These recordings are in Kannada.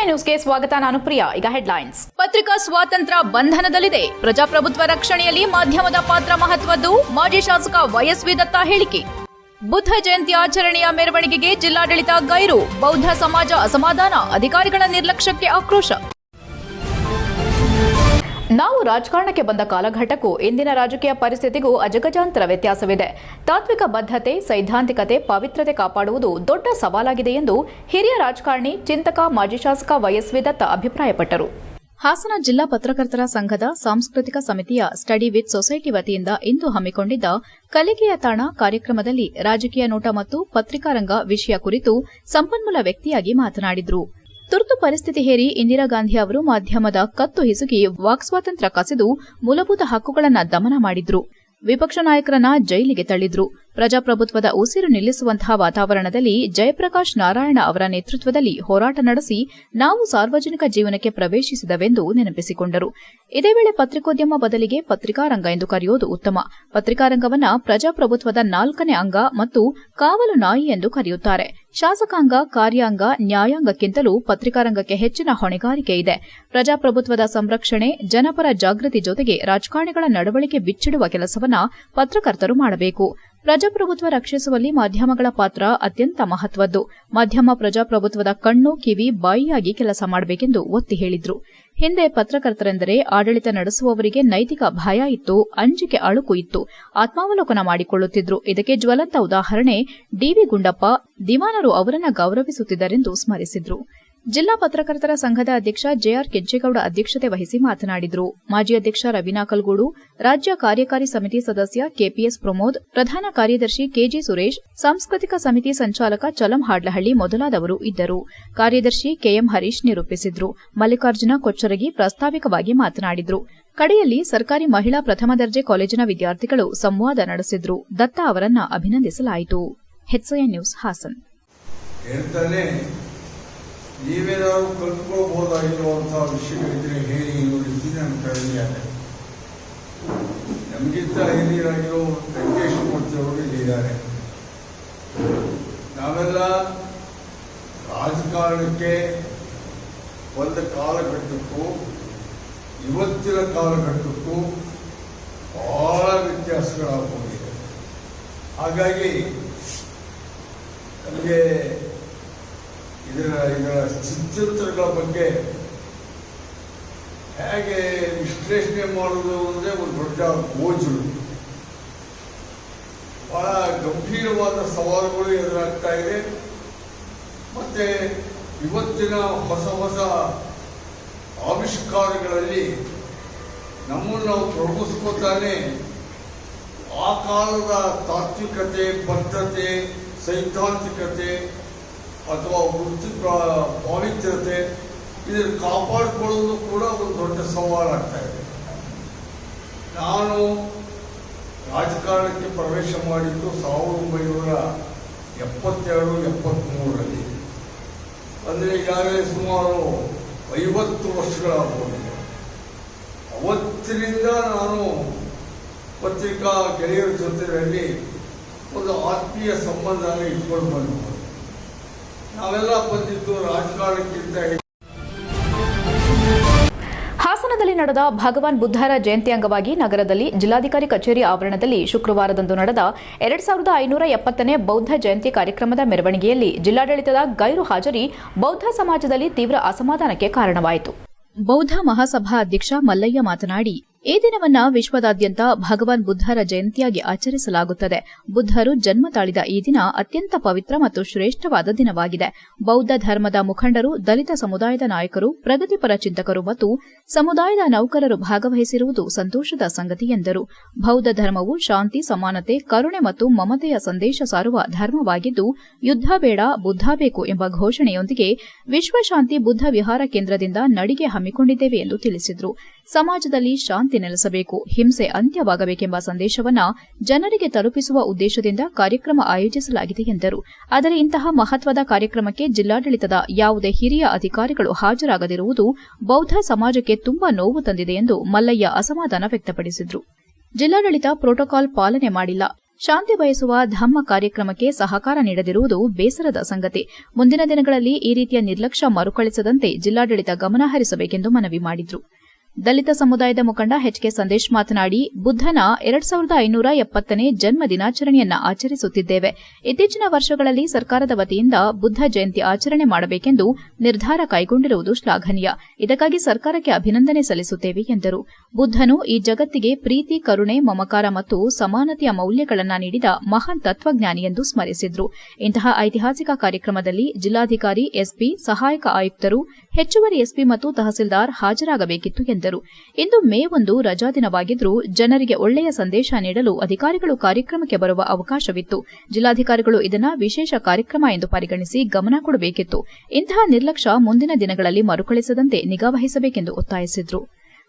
ನ್ಯೂಸ್ಗೆ ಸ್ವಾಗತ. ನಾನು ಪ್ರಿಯಾ. ಈಗ ಹೆಡ್ಲೈನ್ಸ್. ಪತ್ರಿಕಾ ಸ್ವಾತಂತ್ರ್ಯ ಬಂಧನದಲ್ಲಿದೆ. ಪ್ರಜಾಪ್ರಭುತ್ವ ರಕ್ಷಣೆಯಲ್ಲಿ ಮಾಧ್ಯಮದ ಪಾತ್ರ ಮಹತ್ವದ್ದು. ಮಾಜಿ ಶಾಸಕ ವೈಎಸ್ವಿ ದತ್ತ ಹೇಳಿಕೆ. ಬುದ್ಧ ಜಯಂತಿ ಆಚರಣೆಯ ಮೆರವಣಿಗೆಗೆ ಜಿಲ್ಲಾಡಳಿತ ಗೈರು. ಬೌದ್ಧ ಸಮಾಜ ಅಸಮಾಧಾನ. ಅಧಿಕಾರಿಗಳ ನಿರ್ಲಕ್ಷ್ಯಕ್ಕೆ ಆಕ್ರೋಶ. ನಾವು ರಾಜಕಾರಣಕ್ಕೆ ಬಂದ ಕಾಲಘಟ್ಟಕ್ಕೂ ಇಂದಿನ ರಾಜಕೀಯ ಪರಿಸ್ಥಿತಿಗೂ ಅಜಗಜಾಂತರ ವ್ಯತ್ಯಾಸವಿದೆ. ತಾತ್ವಿಕ ಬದ್ಧತೆ, ಸೈದ್ಧಾಂತಿಕತೆ, ಪವಿತ್ರತೆ ಕಾಪಾಡುವುದು ದೊಡ್ಡ ಸವಾಲಾಗಿದೆ ಎಂದು ಹಿರಿಯ ರಾಜಕಾರಣಿ, ಚಿಂತಕ, ಮಾಜಿ ಶಾಸಕ ವೈಎಸ್ವಿ ದತ್ತ ಅಭಿಪ್ರಾಯಪಟ್ಟರು. ಹಾಸನ ಜಿಲ್ಲಾ ಪತ್ರಕರ್ತರ ಸಂಘದ ಸಾಂಸ್ಕೃತಿಕ ಸಮಿತಿಯ ಸ್ಟಡಿ ವಿತ್ ಸೊಸೈಟಿ ವತಿಯಿಂದ ಇಂದು ಹಮ್ಮಿಕೊಂಡಿದ್ದ ಕಲಿಕೆಯ ತಾಣ ಕಾರ್ಯಕ್ರಮದಲ್ಲಿ ರಾಜಕೀಯ ನೋಟ ಮತ್ತು ಪತ್ರಿಕಾರಂಗ ವಿಷಯ ಕುರಿತು ಸಂಪನ್ಮೂಲ ವ್ಯಕ್ತಿಯಾಗಿ ಮಾತನಾಡಿದರು. ತುರ್ತು ಪರಿಸ್ಥಿತಿ ಹೇರಿ ಇಂದಿರಾ ಗಾಂಧಿ ಅವರು ಮಾಧ್ಯಮದ ಕತ್ತು ಹಿಸುಕಿ ವಾಕ್ಸ್ವಾತಂತ್ರ್ಯ ಕಸಿದು ಮೂಲಭೂತ ಹಕ್ಕುಗಳನ್ನು ದಮನ ಮಾಡಿದ್ರು. ವಿಪಕ್ಷ ನಾಯಕರನ್ನ ಜೈಲಿಗೆ ತಳ್ಳಿದ್ರು. ಪ್ರಜಾಪ್ರಭುತ್ವದ ಉಸಿರು ನಿಲ್ಲಿಸುವಂತಹ ವಾತಾವರಣದಲ್ಲಿ ಜಯಪ್ರಕಾಶ್ ನಾರಾಯಣ ಅವರ ನೇತೃತ್ವದಲ್ಲಿ ಹೋರಾಟ ನಡೆಸಿ ನಾವು ಸಾರ್ವಜನಿಕ ಜೀವನಕ್ಕೆ ಪ್ರವೇಶಿಸಿದವೆಂದು ನೆನಪಿಸಿಕೊಂಡರು. ಇದೇ ವೇಳೆ ಪತ್ರಿಕೋದ್ಯಮ ಬದಲಿಗೆ ಪತ್ರಿಕಾರಂಗ ಎಂದು ಕರೆಯುವುದು ಉತ್ತಮ. ಪತ್ರಿಕಾರಂಗವನ್ನ ಪ್ರಜಾಪ್ರಭುತ್ವದ 4ನೇ ಅಂಗ ಮತ್ತು ಕಾವಲು ನಾಯಿ ಎಂದು ಕರೆಯುತ್ತಾರೆ. ಶಾಸಕಾಂಗ, ಕಾರ್ಯಾಂಗ, ನ್ಯಾಯಾಂಗಕ್ಕಿಂತಲೂ ಪತ್ರಿಕಾರಂಗಕ್ಕೆ ಹೆಚ್ಚಿನ ಹೊಣೆಗಾರಿಕೆ ಇದೆ. ಪ್ರಜಾಪ್ರಭುತ್ವದ ಸಂರಕ್ಷಣೆ, ಜನಪರ ಜಾಗೃತಿ ಜೊತೆಗೆ ರಾಜಕಾರಣಿಗಳ ನಡವಳಿಕೆ ಬಿಚ್ಚಿಡುವ ಕೆಲಸವನ್ನ ಪತ್ರಕರ್ತರು ಮಾಡಬೇಕು. ಪ್ರಜಾಪ್ರಭುತ್ವ ರಕ್ಷಿಸುವಲ್ಲಿ ಮಾಧ್ಯಮಗಳ ಪಾತ್ರ ಅತ್ಯಂತ ಮಹತ್ವದ್ದು. ಮಾಧ್ಯಮ ಪ್ರಜಾಪ್ರಭುತ್ವದ ಕಣ್ಣು, ಕಿವಿ, ಬಾಯಿಯಾಗಿ ಕೆಲಸ ಮಾಡಬೇಕೆಂದು ಒತ್ತಿ ಹೇಳಿದ್ರು. ಹಿಂದೆ ಪತ್ರಕರ್ತರೆಂದರೆ ಆಡಳಿತ ನಡೆಸುವವರಿಗೆ ನೈತಿಕ ಭಯ ಇತ್ತು, ಅಂಜಿಕೆ ಅಳುಕು ಇತ್ತು, ಆತ್ಮಾವಲೋಕನ ಮಾಡಿಕೊಳ್ಳುತ್ತಿದ್ರು. ಇದಕ್ಕೆ ಜ್ವಲಂತ ಉದಾಹರಣೆ ಡಿವಿ ಗುಂಡಪ್ಪ. ದಿವಾನರು ಅವರನ್ನ ಗೌರವಿಸುತ್ತಿದ್ದರೆಂದು ಸ್ಮರಿಸಿದ್ರು. ಜಿಲ್ಲಾ ಪತ್ರಕರ್ತರ ಸಂಘದ ಅಧ್ಯಕ್ಷ ಜೆಆರ್ ಕೆಂಚೇಗೌಡ ಅಧ್ಯಕ್ಷತೆ ವಹಿಸಿ ಮಾತನಾಡಿದರು. ಮಾಜಿ ಅಧ್ಯಕ್ಷ ರವೀನಾ ಕಲ್ಗೂಡು, ರಾಜ್ಯ ಕಾರ್ಯಕಾರಿ ಸಮಿತಿ ಸದಸ್ಯ ಕೆಪಿಎಸ್ ಪ್ರಮೋದ್, ಪ್ರಧಾನ ಕಾರ್ಯದರ್ಶಿ ಕೆಜಿ ಸುರೇಶ್, ಸಾಂಸ್ಕೃತಿಕ ಸಮಿತಿ ಸಂಚಾಲಕ ಚಲಂ ಹಾಡ್ಲಹಳ್ಳಿ ಮೊದಲಾದವರು ಇದ್ದರು. ಕಾರ್ಯದರ್ಶಿ ಕೆಎಂ ಹರೀಶ್ ನಿರೂಪಿಸಿದ್ರು. ಮಲ್ಲಿಕಾರ್ಜುನ ಕೊಚ್ಚರಗಿ ಪ್ರಾಸ್ತಾವಿಕವಾಗಿ ಮಾತನಾಡಿದರು. ಕಡೆಯಲ್ಲಿ ಸರ್ಕಾರಿ ಮಹಿಳಾ ಪ್ರಥಮ ದರ್ಜೆ ಕಾಲೇಜಿನ ವಿದ್ಯಾರ್ಥಿಗಳು ಸಂವಾದ ನಡೆಸಿದ್ರು. ದತ್ತ ಅವರನ್ನ ಅಭಿನಂದಿಸಲಾಯಿತು. HCN news Hassan. ನೀವೇನಾದ್ರು ಕಲ್ತ್ಕೊಳ್ಬಹುದಾಗಿರುವಂತಹ ವಿಷಯಗಳಿದ್ರೆ ಹೇಳಿ ನೋಡಿ. ನನ್ನ ಕರೆದಿದ್ದಾರೆ. ನಮಗಿಂತ ಹಿರಿಯರಾಗಿರೋ ವೆಂಕಟೇಶ್ ಮೂರ್ತಿ ಅವರು ಇಲ್ಲಿದ್ದಾರೆ. ನಾವೆಲ್ಲ ರಾಜಕಾರಣಕ್ಕೆ ಒಂದು ಕಾಲಘಟ್ಟಕ್ಕೂ ಇವತ್ತಿನ ಕಾಲಘಟ್ಟಕ್ಕೂ ಬಹಳ ವ್ಯತ್ಯಾಸಗಳಾಗೋಗಿದೆ. ಹಾಗಾಗಿ ನಮಗೆ ಇದರ ಚಿತ್ರಗಳ ಬಗ್ಗೆ ಹೇಗೆ ವಿಶ್ಲೇಷಣೆ ಮಾಡುವುದು ಅಂದರೆ ಒಂದು ದೊಡ್ಡ ಗೋಜಲು. ಬಹಳ ಗಂಭೀರವಾದ ಸವಾಲುಗಳು ಎದುರಾಗ್ತಾ ಇದೆ. ಮತ್ತೆ ಇವತ್ತಿನ ಹೊಸ ಹೊಸ ಆವಿಷ್ಕಾರಗಳಲ್ಲಿ ನಮ್ಮನ್ನು ನಾವು ತೊಡಗಿಸ್ಕೊತಾನೆ ಆ ಕಾಲದ ತಾತ್ವಿಕತೆ, ಬದ್ಧತೆ, ಸೈದ್ಧಾಂತಿಕತೆ ಅಥವಾ ವೃತ್ತಿ ಪಾವಿತ್ರ್ಯತೆ ಇದನ್ನು ಕಾಪಾಡಿಕೊಳ್ಳೋದು ಕೂಡ ಒಂದು ದೊಡ್ಡ ಸವಾಲಾಗ್ತಾ ಇದೆ. ನಾನು ರಾಜಕಾರಣಕ್ಕೆ ಪ್ರವೇಶ ಮಾಡಿದ್ದು 1972-73ರಲ್ಲಿ. ಅಂದರೆ ಈಗಾಗಲೇ ಸುಮಾರು 50 ವರ್ಷಗಳಾಗೋಗಿದೆ. ಅವತ್ತಿನಿಂದ ನಾನು ಪತ್ರಿಕಾ ಗೆಳೆಯರ ಜೊತೆಯಲ್ಲಿ ಒಂದು ಆತ್ಮೀಯ ಸಂಬಂಧನ ಇಟ್ಕೊಂಡು ಬಂದು ನಾವೆಲ್ಲ ಬಂದಿದ್ದು ರಾಜಕಾರಣಕ್ಕಿಂತ. ಹಾಸನದಲ್ಲಿ ನಡೆದ ಭಗವಾನ್ ಬುದ್ಧರ ಜಯಂತಿ ಅಂಗವಾಗಿ ನಗರದಲ್ಲಿ ಜಿಲ್ಲಾಧಿಕಾರಿ ಕಚೇರಿ ಆವರಣದಲ್ಲಿ ಶುಕ್ರವಾರದಂದು ನಡೆದ 2570ನೇ ಬೌದ್ಧ ಜಯಂತಿ ಕಾರ್ಯಕ್ರಮದ ಮೆರವಣಿಗೆಯಲ್ಲಿ ಜಿಲ್ಲಾಡಳಿತದ ಗೈರು ಹಾಜರಿ ಬೌದ್ಧ ಸಮಾಜದಲ್ಲಿ ತೀವ್ರ ಅಸಮಾಧಾನಕ್ಕೆ ಕಾರಣವಾಯಿತು. ಬೌದ್ಧ ಮಹಾಸಭಾ ಅಧ್ಯಕ್ಷ ಮಲ್ಲಯ್ಯ ಮಾತನಾಡಿ, ಈ ದಿನವನ್ನ ವಿಶ್ವದಾದ್ಯಂತ ಭಗವಾನ್ ಬುದ್ಧರ ಜಯಂತಿಯಾಗಿ ಆಚರಿಸಲಾಗುತ್ತದೆ. ಬುದ್ಧರು ಜನ್ಮ ತಾಳಿದ ಈ ದಿನ ಅತ್ಯಂತ ಪವಿತ್ರ ಮತ್ತು ಶ್ರೇಷ್ಠವಾದ ದಿನವಾಗಿದೆ. ಬೌದ್ಧ ಧರ್ಮದ ಮುಖಂಡರು, ದಲಿತ ಸಮುದಾಯದ ನಾಯಕರು, ಪ್ರಗತಿಪರ ಚಿಂತಕರು ಮತ್ತು ಸಮುದಾಯದ ನೌಕರರು ಭಾಗವಹಿಸಿರುವುದು ಸಂತೋಷದ ಸಂಗತಿ ಎಂದರು. ಬೌದ್ಧ ಧರ್ಮವು ಶಾಂತಿ, ಸಮಾನತೆ, ಕರುಣೆ ಮತ್ತು ಮಮತೆಯ ಸಂದೇಶ ಸಾರುವ ಧರ್ಮವಾಗಿದ್ದು, ಯುದ್ಧ ಬೇಡ, ಬುದ್ಧ ಬೇಕು ಎಂಬ ಘೋಷಣೆಯೊಂದಿಗೆ ವಿಶ್ವಶಾಂತಿ ಬುದ್ಧ ವಿಹಾರ ಕೇಂದ್ರದಿಂದ ನಡಿಗೆ ಹಮ್ಮಿಕೊಂಡಿದ್ದೇವೆ ಎಂದು ತಿಳಿಸಿದರು. ಸಮಾಜದಲ್ಲಿ ಶಾಂತಿ ನೆಲೆಸಬೇಕು, ಹಿಂಸೆ ಅಂತ್ಯವಾಗಬೇಕೆಂಬ ಸಂದೇಶವನ್ನ ಜನರಿಗೆ ತಲುಪಿಸುವ ಉದ್ದೇಶದಿಂದ ಕಾರ್ಯಕ್ರಮ ಆಯೋಜಿಸಲಾಗಿದೆ ಎಂದರು. ಆದರೆ ಇಂತಹ ಮಹತ್ವದ ಕಾರ್ಯಕ್ರಮಕ್ಕೆ ಜಿಲ್ಲಾಡಳಿತದ ಯಾವುದೇ ಹಿರಿಯ ಅಧಿಕಾರಿಗಳು ಹಾಜರಾಗದಿರುವುದು ಬೌದ್ಧ ಸಮಾಜಕ್ಕೆ ತುಂಬಾ ನೋವು ತಂದಿದೆ ಎಂದು ಮಲ್ಲಯ್ಯ ಅಸಮಾಧಾನ ವ್ಯಕ್ತಪಡಿಸಿದರು. ಜಿಲ್ಲಾಡಳಿತ ಪ್ರೋಟೋಕಾಲ್ ಪಾಲನೆ ಮಾಡಿಲ್ಲ. ಶಾಂತಿ ಬಯಸುವ ಧಮ್ಮ ಕಾರ್ಯಕ್ರಮಕ್ಕೆ ಸಹಕಾರ ನೀಡದಿರುವುದು ಬೇಸರದ ಸಂಗತಿ. ಮುಂದಿನ ದಿನಗಳಲ್ಲಿ ಈ ರೀತಿಯ ನಿರ್ಲಕ್ಷ್ಯ ಮರುಕಳಿಸದಂತೆ ಜಿಲ್ಲಾಡಳಿತ ಗಮನ ಹರಿಸಬೇಕೆಂದು ಮನವಿ ಮಾಡಿದರು. ದಲಿತ ಸಮುದಾಯದ ಮುಖಂಡ ಎಚ್ಕೆ ಸಂದೇಶ್ ಮಾತನಾಡಿ, ಬುದ್ದನ 2570ನೇ ಜನ್ಮ ದಿನಾಚರಣೆಯನ್ನ ಆಚರಿಸುತ್ತಿದ್ದೇವೆ. ಇತ್ತೀಚಿನ ವರ್ಷಗಳಲ್ಲಿ ಸರ್ಕಾರದ ವತಿಯಿಂದ ಬುದ್ಧ ಜಯಂತಿ ಆಚರಣೆ ಮಾಡಬೇಕೆಂದು ನಿರ್ಧಾರ ಕೈಗೊಂಡಿರುವುದು ಶ್ಲಾಘನೀಯ. ಇದಕ್ಕಾಗಿ ಸರ್ಕಾರಕ್ಕೆ ಅಭಿನಂದನೆ ಸಲ್ಲಿಸುತ್ತೇವೆ ಎಂದರು. ಬುದ್ದನು ಈ ಜಗತ್ತಿಗೆ ಪ್ರೀತಿ, ಕರುಣೆ, ಮಮಕಾರ ಮತ್ತು ಸಮಾನತೆಯ ಮೌಲ್ಯಗಳನ್ನು ನೀಡಿದ ಮಹಾನ್ ತತ್ವಜ್ಞಾನಿ ಎಂದು ಸ್ಮರಿಸಿದರು. ಇಂತಹ ಐತಿಹಾಸಿಕ ಕಾರ್ಯಕ್ರಮದಲ್ಲಿ ಜಿಲ್ಲಾಧಿಕಾರಿ, ಎಸ್ಪಿ, ಸಹಾಯಕ ಆಯುಕ್ತರು, ಹೆಚ್ಚುವರಿ ಎಸ್ಪಿ ಮತ್ತು ತಹಸೀಲ್ದಾರ್ ಹಾಜರಾಗಬೇಕಿತ್ತು ಎಂದರು. ಇಂದು ಮೇ 1 ರಜಾ ದಿನವಾಗಿದ್ದರೂ ಜನರಿಗೆ ಒಳ್ಳೆಯ ಸಂದೇಶ ನೀಡಲು ಅಧಿಕಾರಿಗಳು ಕಾರ್ಯಕ್ರಮಕ್ಕೆ ಬರುವ ಅವಕಾಶವಿತ್ತು. ಜಿಲ್ಲಾಧಿಕಾರಿಗಳು ಇದನ್ನು ವಿಶೇಷ ಕಾರ್ಯಕ್ರಮ ಎಂದು ಪರಿಗಣಿಸಿ ಗಮನ ಕೊಡಬೇಕಿತ್ತು. ಇಂತಹ ನಿರ್ಲಕ್ಷ್ಯ ಮುಂದಿನ ದಿನಗಳಲ್ಲಿ ಮರುಕಳಿಸದಂತೆ ನಿಗಾವಹಿಸಬೇಕೆಂದು ಒತ್ತಾಯಿಸಿದರು.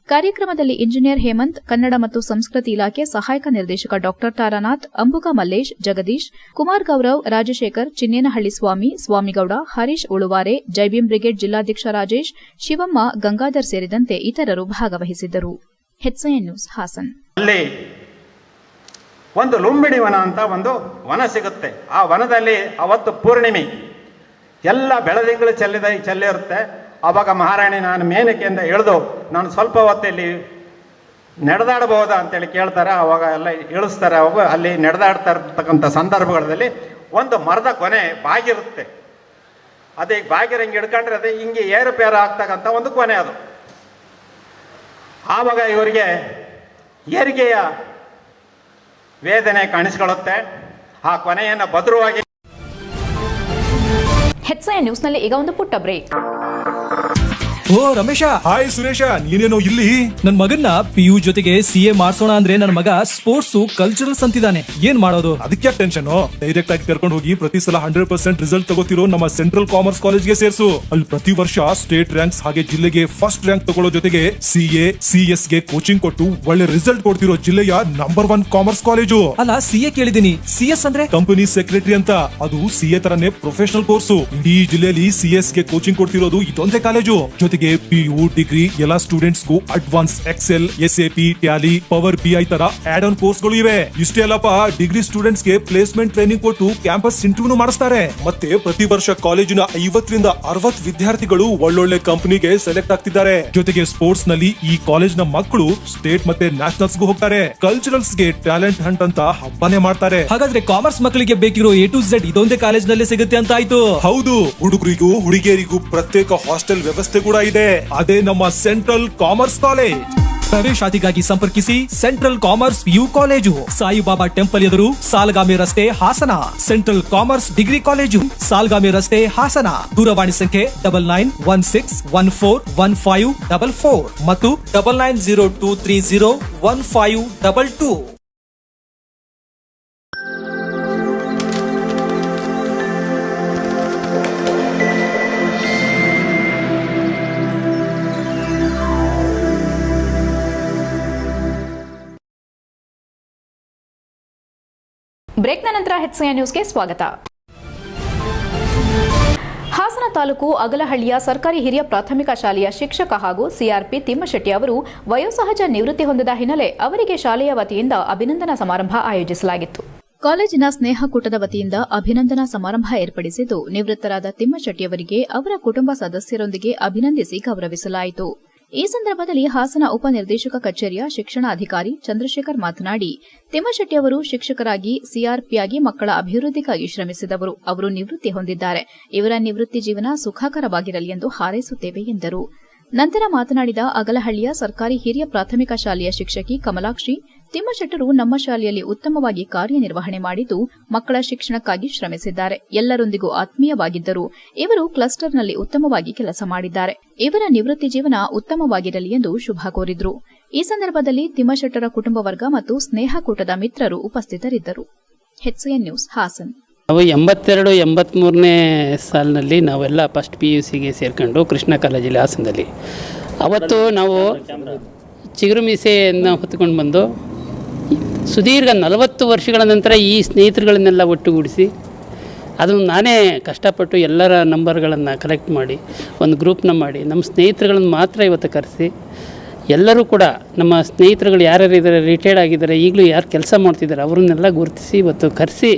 ಕಾರ್ಯಕ್ರಮದಲ್ಲಿ ಇಂಜಿನಿಯರ್ ಹೇಮಂತ್, ಕನ್ನಡ ಮತ್ತು ಸಂಸ್ಕೃತಿ ಇಲಾಖೆ ಸಹಾಯಕ ನಿರ್ದೇಶಕ ಡಾ ತಾರಾನಾಥ್, ಅಂಬುಗ ಮಲ್ಲೇಶ್, ಜಗದೀಶ್, ಕುಮಾರ್ ಗೌರವ್, ರಾಜಶೇಖರ್, ಚಿನ್ನೇನಹಳ್ಳಿ ಸ್ವಾಮಿ, ಸ್ವಾಮಿಗೌಡ, ಹರೀಶ್ ಉಳುವಾರೆ, ಜೈಭೀಮ್ ಬ್ರಿಗೇಡ್ ಜಿಲ್ಲಾಧ್ಯಕ್ಷ ರಾಜೇಶ್, ಶಿವಮ್ಮ, ಗಂಗಾಧರ್ ಸೇರಿದಂತೆ ಇತರರು ಭಾಗವಹಿಸಿದ್ದರು. HCN news, Hassan. ಅಲ್ಲಿ ಒಂದು ಲುಂಬಿಣಿ ವನ ಅಂತ ಒಂದು ವನ ಸಿಗುತ್ತೆ. ಆ ವನದಲ್ಲಿ ಅವತ್ತು ಪೂರ್ಣಿಮೆ ಎಲ್ಲ ಬೆಳದಿಂಗಳು ಚೆಲ್ಲಿರುತ್ತೆ. ಆವಾಗ ಮಹಾರಾಣಿ ನಾನು ಮೇನಕೆಯಿಂದ ಇಳಿದು ನಾನು ಸ್ವಲ್ಪ ಹೊತ್ತಲ್ಲಿ ನಡೆದಾಡಬಹುದಾ ಅಂತೇಳಿ ಕೇಳ್ತಾರೆ. ಆವಾಗ ಎಲ್ಲ ಇಳಿಸ್ತಾರೆ. ಅವಾಗ ಅಲ್ಲಿ ನಡೆದಾಡ್ತಾ ಇರ್ತಕ್ಕಂಥ ಸಂದರ್ಭಗಳಲ್ಲಿ ಒಂದು ಮರದ ಕೊನೆ ಬಾಗಿರುತ್ತೆ. ಅದೇ ಬಾಗಿರಂಗೆ ಹಿಡ್ಕೊಂಡ್ರೆ ಅದೇ ಹಿಂಗೆ ಏರುಪೇರು ಆಗ್ತಕ್ಕಂಥ ಒಂದು ಕೊನೆ ಅದು. ಆವಾಗ ಇವರಿಗೆ ಏರಿಗೆಯ ವೇದನೆ ಕಾಣಿಸ್ಕೊಳ್ಳುತ್ತೆ. ಆ ಕೊನೆಯನ್ನು ಭದ್ರವಾಗಿ. HCN ನ್ಯೂಸ್ನಲ್ಲಿ ಈಗ ಒಂದು ಪುಟ್ಟ ಬ್ರೇಕ್. ಓ ರಮೇಶ, ಹಾಯ್ ಸುರೇಶ, ನೀನೇನೋ ಇಲ್ಲಿ? ನನ್ ಮಗನ್ನ PU ಜೊತೆಗೆ CA ಮಾಡ್ಸೋಣ ಅಂದ್ರೆ ನನ್ನ ಮಗ ಸ್ಪೋರ್ಟ್ಸ್ ಕಲ್ಚರಲ್ಸ್ ಅಂತಿದ್ದಾನೆ. ಏನ್ ಮಾಡೋದು? ಅದಕ್ಕೆ ಟೆನ್ಷನ್. ಡೈರೆಕ್ಟ್ ಆಗಿ ಕರ್ಕೊಂಡು ಹೋಗಿ ಪ್ರತಿ ಸಲ 100% ರಿಸಲ್ಟ್ ತಗೋತಿರೋ ನಮ್ಮ ಸೆಂಟ್ರಲ್ ಕಾಮರ್ಸ್ ಕಾಲೇಜ್ಗೆ ಸೇರ್ಸು. ಅಲ್ಲಿ ಪ್ರತಿ ವರ್ಷ ಸ್ಟೇಟ್ ರ್ಯಾಂಕ್ಸ್ ಹಾಗೆ ಜಿಲ್ಲೆಗೆ ಫಸ್ಟ್ ರ್ಯಾಂಕ್ ತಗೊಳ್ಳೋ ಜೊತೆಗೆ CA, CS ಗೆ ಕೋಚಿಂಗ್ ಕೊಟ್ಟು ಒಳ್ಳೆ ರಿಸಲ್ಟ್ ಕೊಡ್ತಿರೋ ಜಿಲ್ಲೆಯ ನಂಬರ್ 1 ಕಾಮರ್ಸ್ ಕಾಲೇಜು. ಅಲ್ಲ, CA ಕೇಳಿದೀನಿ, CS ಅಂದ್ರೆ ಕಂಪನಿ ಸೆಕ್ರೆಟರಿ ಅಂತ. ಅದು CA ತರನೇ ಪ್ರೊಫೆಷನಲ್ ಕೋರ್ಸು. ಇಡೀ ಜಿಲ್ಲೆಯಲ್ಲಿ CS ಗೆ ಕೋಚಿಂಗ್ ಕೊಡ್ತಿರೋದು ಇದೊಂದೇ ಕಾಲೇಜು. ಜೊತೆಗೆ PU, ಡಿಗ್ರಿ ಎಲ್ಲ ಸ್ಟೂಡೆಂಟ್ಸ್ ಗೂ advance excel, SAP, tally, power BI ತರ ಆಡ್ ಆನ್ ಕೋರ್ಸ್ ಗಳು ಇವೆ. ಇಷ್ಟೇ ಅಲ್ಲಪ್ಪ, ಡಿಗ್ರಿ ಸ್ಟೂಡೆಂಟ್ಸ್ ಗೆ ಪ್ಲೇಸ್ಮೆಂಟ್ ಟ್ರೈನಿಂಗ್ ಕೊಟ್ಟು ಕ್ಯಾಂಪಸ್ ಇಂಟರ್ವ್ಯೂ ಮಾಡಿಸ್ತಾರೆ. ಮತ್ತೆ ಪ್ರತಿ ವರ್ಷ ಕಾಲೇಜಿನ 50 ರಿಂದ 60 ವಿದ್ಯಾರ್ಥಿಗಳು ಒಳ್ಳೊಳ್ಳೆ ಕಂಪನಿಗೆ ಸೆಲೆಕ್ಟ್ ಆಗ್ತಿದ್ದಾರೆ. ಜೊತೆಗೆ ಸ್ಪೋರ್ಟ್ಸ್ ನಲ್ಲಿ ಈ ಕಾಲೇಜ್ ನ ಮಕ್ಕಳು ಸ್ಟೇಟ್ ಮತ್ತೆ ನ್ಯಾಷನಲ್ಸ್ ಗೂ ಹೋಗ್ತಾರೆ. ಕಲ್ಚರಲ್ಸ್ ಗೆ ಟ್ಯಾಲೆಂಟ್ ಹಂಟ್ ಅಂತ ಹಬ್ಬನೇ ಮಾಡ್ತಾರೆ. ಹಾಗಾದ್ರೆ ಕಾಮರ್ಸ್ ಮಕ್ಕಳಿಗೆ ಬೇಕಿರೋ A to Z ಇದೊಂದೇ ಕಾಲೇಜ್ ನಲ್ಲಿ ಸಿಗುತ್ತೆ ಅಂತ ಆಯ್ತು. ಹೌದು, ಹುಡುಗರಿಗೂ ಹುಡುಗಿಯರಿಗೂ ಪ್ರತ್ಯೇಕ ಹಾಸ್ಟೆಲ್ ವ್ಯವಸ್ಥೆ ಕೂಡ ಇದೆ. ಅದೇ ನಮ್ಮ ಸೆಂಟ್ರಲ್ ಕಾಮರ್ಸ್ ಕಾಲೇಜ್. ಪ್ರವೇಶಾತಿಗಾಗಿ ಸಂಪರ್ಕಿಸಿ central commerce PU college, Saibaba temple ಎದುರು, ಸಾಲಗಾಮಿ ರಸ್ತೆ, Hassan. Central commerce degree college, Salagami ರಸ್ತೆ, ಹಾಸನ. ದೂರವಾಣಿ ಸಂಖ್ಯೆ 9916141544 ಮತ್ತು 9902301522. ಬ್ರೇಕ್ನ ನಂತರ HCN ನ್ಯೂಸ್ಗೆ ಸ್ವಾಗತ. ಹಾಸನ ತಾಲೂಕು ಅಗಲಹಳ್ಳಿಯ ಸರ್ಕಾರಿ ಹಿರಿಯ ಪ್ರಾಥಮಿಕ ಶಾಲೆಯ ಶಿಕ್ಷಕ ಹಾಗೂ CRP ತಿಮ್ಮಶೆಟ್ಟಿ ಅವರು ವಯೋಸಹಜ ನಿವೃತ್ತಿ ಹೊಂದಿದ ಹಿನ್ನೆಲೆ ಅವರಿಗೆ ಶಾಲೆಯ ವತಿಯಿಂದ ಅಭಿನಂದನಾ ಸಮಾರಂಭ ಆಯೋಜಿಸಲಾಗಿತ್ತು. ಕಾಲೇಜಿನ ಸ್ನೇಹಕೂಟದ ವತಿಯಿಂದ ಅಭಿನಂದನಾ ಸಮಾರಂಭ ಏರ್ಪಡಿಸಿದ್ದು, ನಿವೃತ್ತರಾದ ತಿಮ್ಮಶೆಟ್ಟಿಯವರಿಗೆ ಅವರ ಕುಟುಂಬ ಸದಸ್ಯರೊಂದಿಗೆ ಅಭಿನಂದಿಸಿ ಗೌರವಿಸಲಾಯಿತು. ಈ ಸಂದರ್ಭದಲ್ಲಿ ಹಾಸನ ಉಪನಿರ್ದೇಶಕ ಕಚೇರಿಯ ಶಿಕ್ಷಣಾಧಿಕಾರಿ ಚಂದ್ರಶೇಖರ್ ಮಾತನಾಡಿ, ತಿಮ್ಮಶೆಟ್ಟಿ ಅವರು ಶಿಕ್ಷಕರಾಗಿ CRPಯಾಗಿ ಮಕ್ಕಳ ಅಭಿವೃದ್ಧಿಗಾಗಿ ಶ್ರಮಿಸಿದವರು. ಅವರು ನಿವೃತ್ತಿ ಹೊಂದಿದ್ದಾರೆ. ಇವರ ನಿವೃತ್ತಿ ಜೀವನ ಸುಖಕರವಾಗಿರಲಿ ಎಂದು ಹಾರೈಸುತ್ತೇವೆ ಎಂದರು. ನಂತರ ಮಾತನಾಡಿದ ಅಗಲಹಳ್ಳಿಯ ಸರ್ಕಾರಿ ಹಿರಿಯ ಪ್ರಾಥಮಿಕ ಶಾಲೆಯ ಶಿಕ್ಷಕಿ ಕಮಲಾಕ್ಷಿ, ತಿಮ್ಮಶೆಟ್ಟರು ನಮ್ಮ ಶಾಲೆಯಲ್ಲಿ ಉತ್ತಮವಾಗಿ ಕಾರ್ಯನಿರ್ವಹಣೆ ಮಾಡಿದ್ದು, ಮಕ್ಕಳ ಶಿಕ್ಷಣಕ್ಕಾಗಿ ಶ್ರಮಿಸಿದ್ದಾರೆ. ಎಲ್ಲರೊಂದಿಗೂ ಆತ್ಮೀಯವಾಗಿದ್ದರು. ಇವರು ಕ್ಲಸ್ಟರ್ನಲ್ಲಿ ಉತ್ತಮವಾಗಿ ಕೆಲಸ ಮಾಡಿದ್ದಾರೆ. ಇವರ ನಿವೃತ್ತಿ ಜೀವನ ಉತ್ತಮವಾಗಿರಲಿ ಎಂದು ಶುಭ ಕೋರಿದ್ರು. ಈ ಸಂದರ್ಭದಲ್ಲಿ ತಿಮ್ಮಶೆಟ್ಟರ ಕುಟುಂಬ ವರ್ಗ ಮತ್ತು ಸ್ನೇಹಕೂಟದ ಮಿತ್ರರು ಉಪಸ್ಥಿತರಿದ್ದರು. HCN news, Hassan. ನಾವು 82-83ನೇ ಸಾಲಿನಲ್ಲಿ ನಾವೆಲ್ಲ ಫಸ್ಟ್ PUCಗೆ ಸೇರ್ಕೊಂಡು ಕೃಷ್ಣ ಕಾಲೇಜಲ್ಲಿ ಹಾಸನದಲ್ಲಿ ಅವತ್ತು ನಾವು ಚಿಗುರು ಮೀಸೆಯನ್ನು ಹೊತ್ತುಕೊಂಡು ಬಂದು ಸುದೀರ್ಘ 40 ವರ್ಷಗಳ ನಂತರ ಈ ಸ್ನೇಹಿತರುಗಳನ್ನೆಲ್ಲ ಒಟ್ಟುಗೂಡಿಸಿ ಅದು ನಾನೇ ಕಷ್ಟಪಟ್ಟು ಎಲ್ಲರ ನಂಬರ್ಗಳನ್ನು ಕಲೆಕ್ಟ್ ಮಾಡಿ ಒಂದು ಗ್ರೂಪ್ನ ಮಾಡಿ ನಮ್ಮ ಸ್ನೇಹಿತರುಗಳನ್ನು ಮಾತ್ರ ಇವತ್ತು ಕರೆಸಿ ಎಲ್ಲರೂ ಕೂಡ ನಮ್ಮ ಸ್ನೇಹಿತರುಗಳು ಯಾರ್ಯಾರು ಇದ್ದಾರೆ, ರಿಟೈರ್ಡ್ ಆಗಿದ್ದಾರೆ, ಈಗಲೂ ಯಾರು ಕೆಲಸ ಮಾಡ್ತಿದ್ದಾರೆ ಅವರನ್ನೆಲ್ಲ ಗುರುತಿಸಿ ಇವತ್ತು ಕರೆಸಿ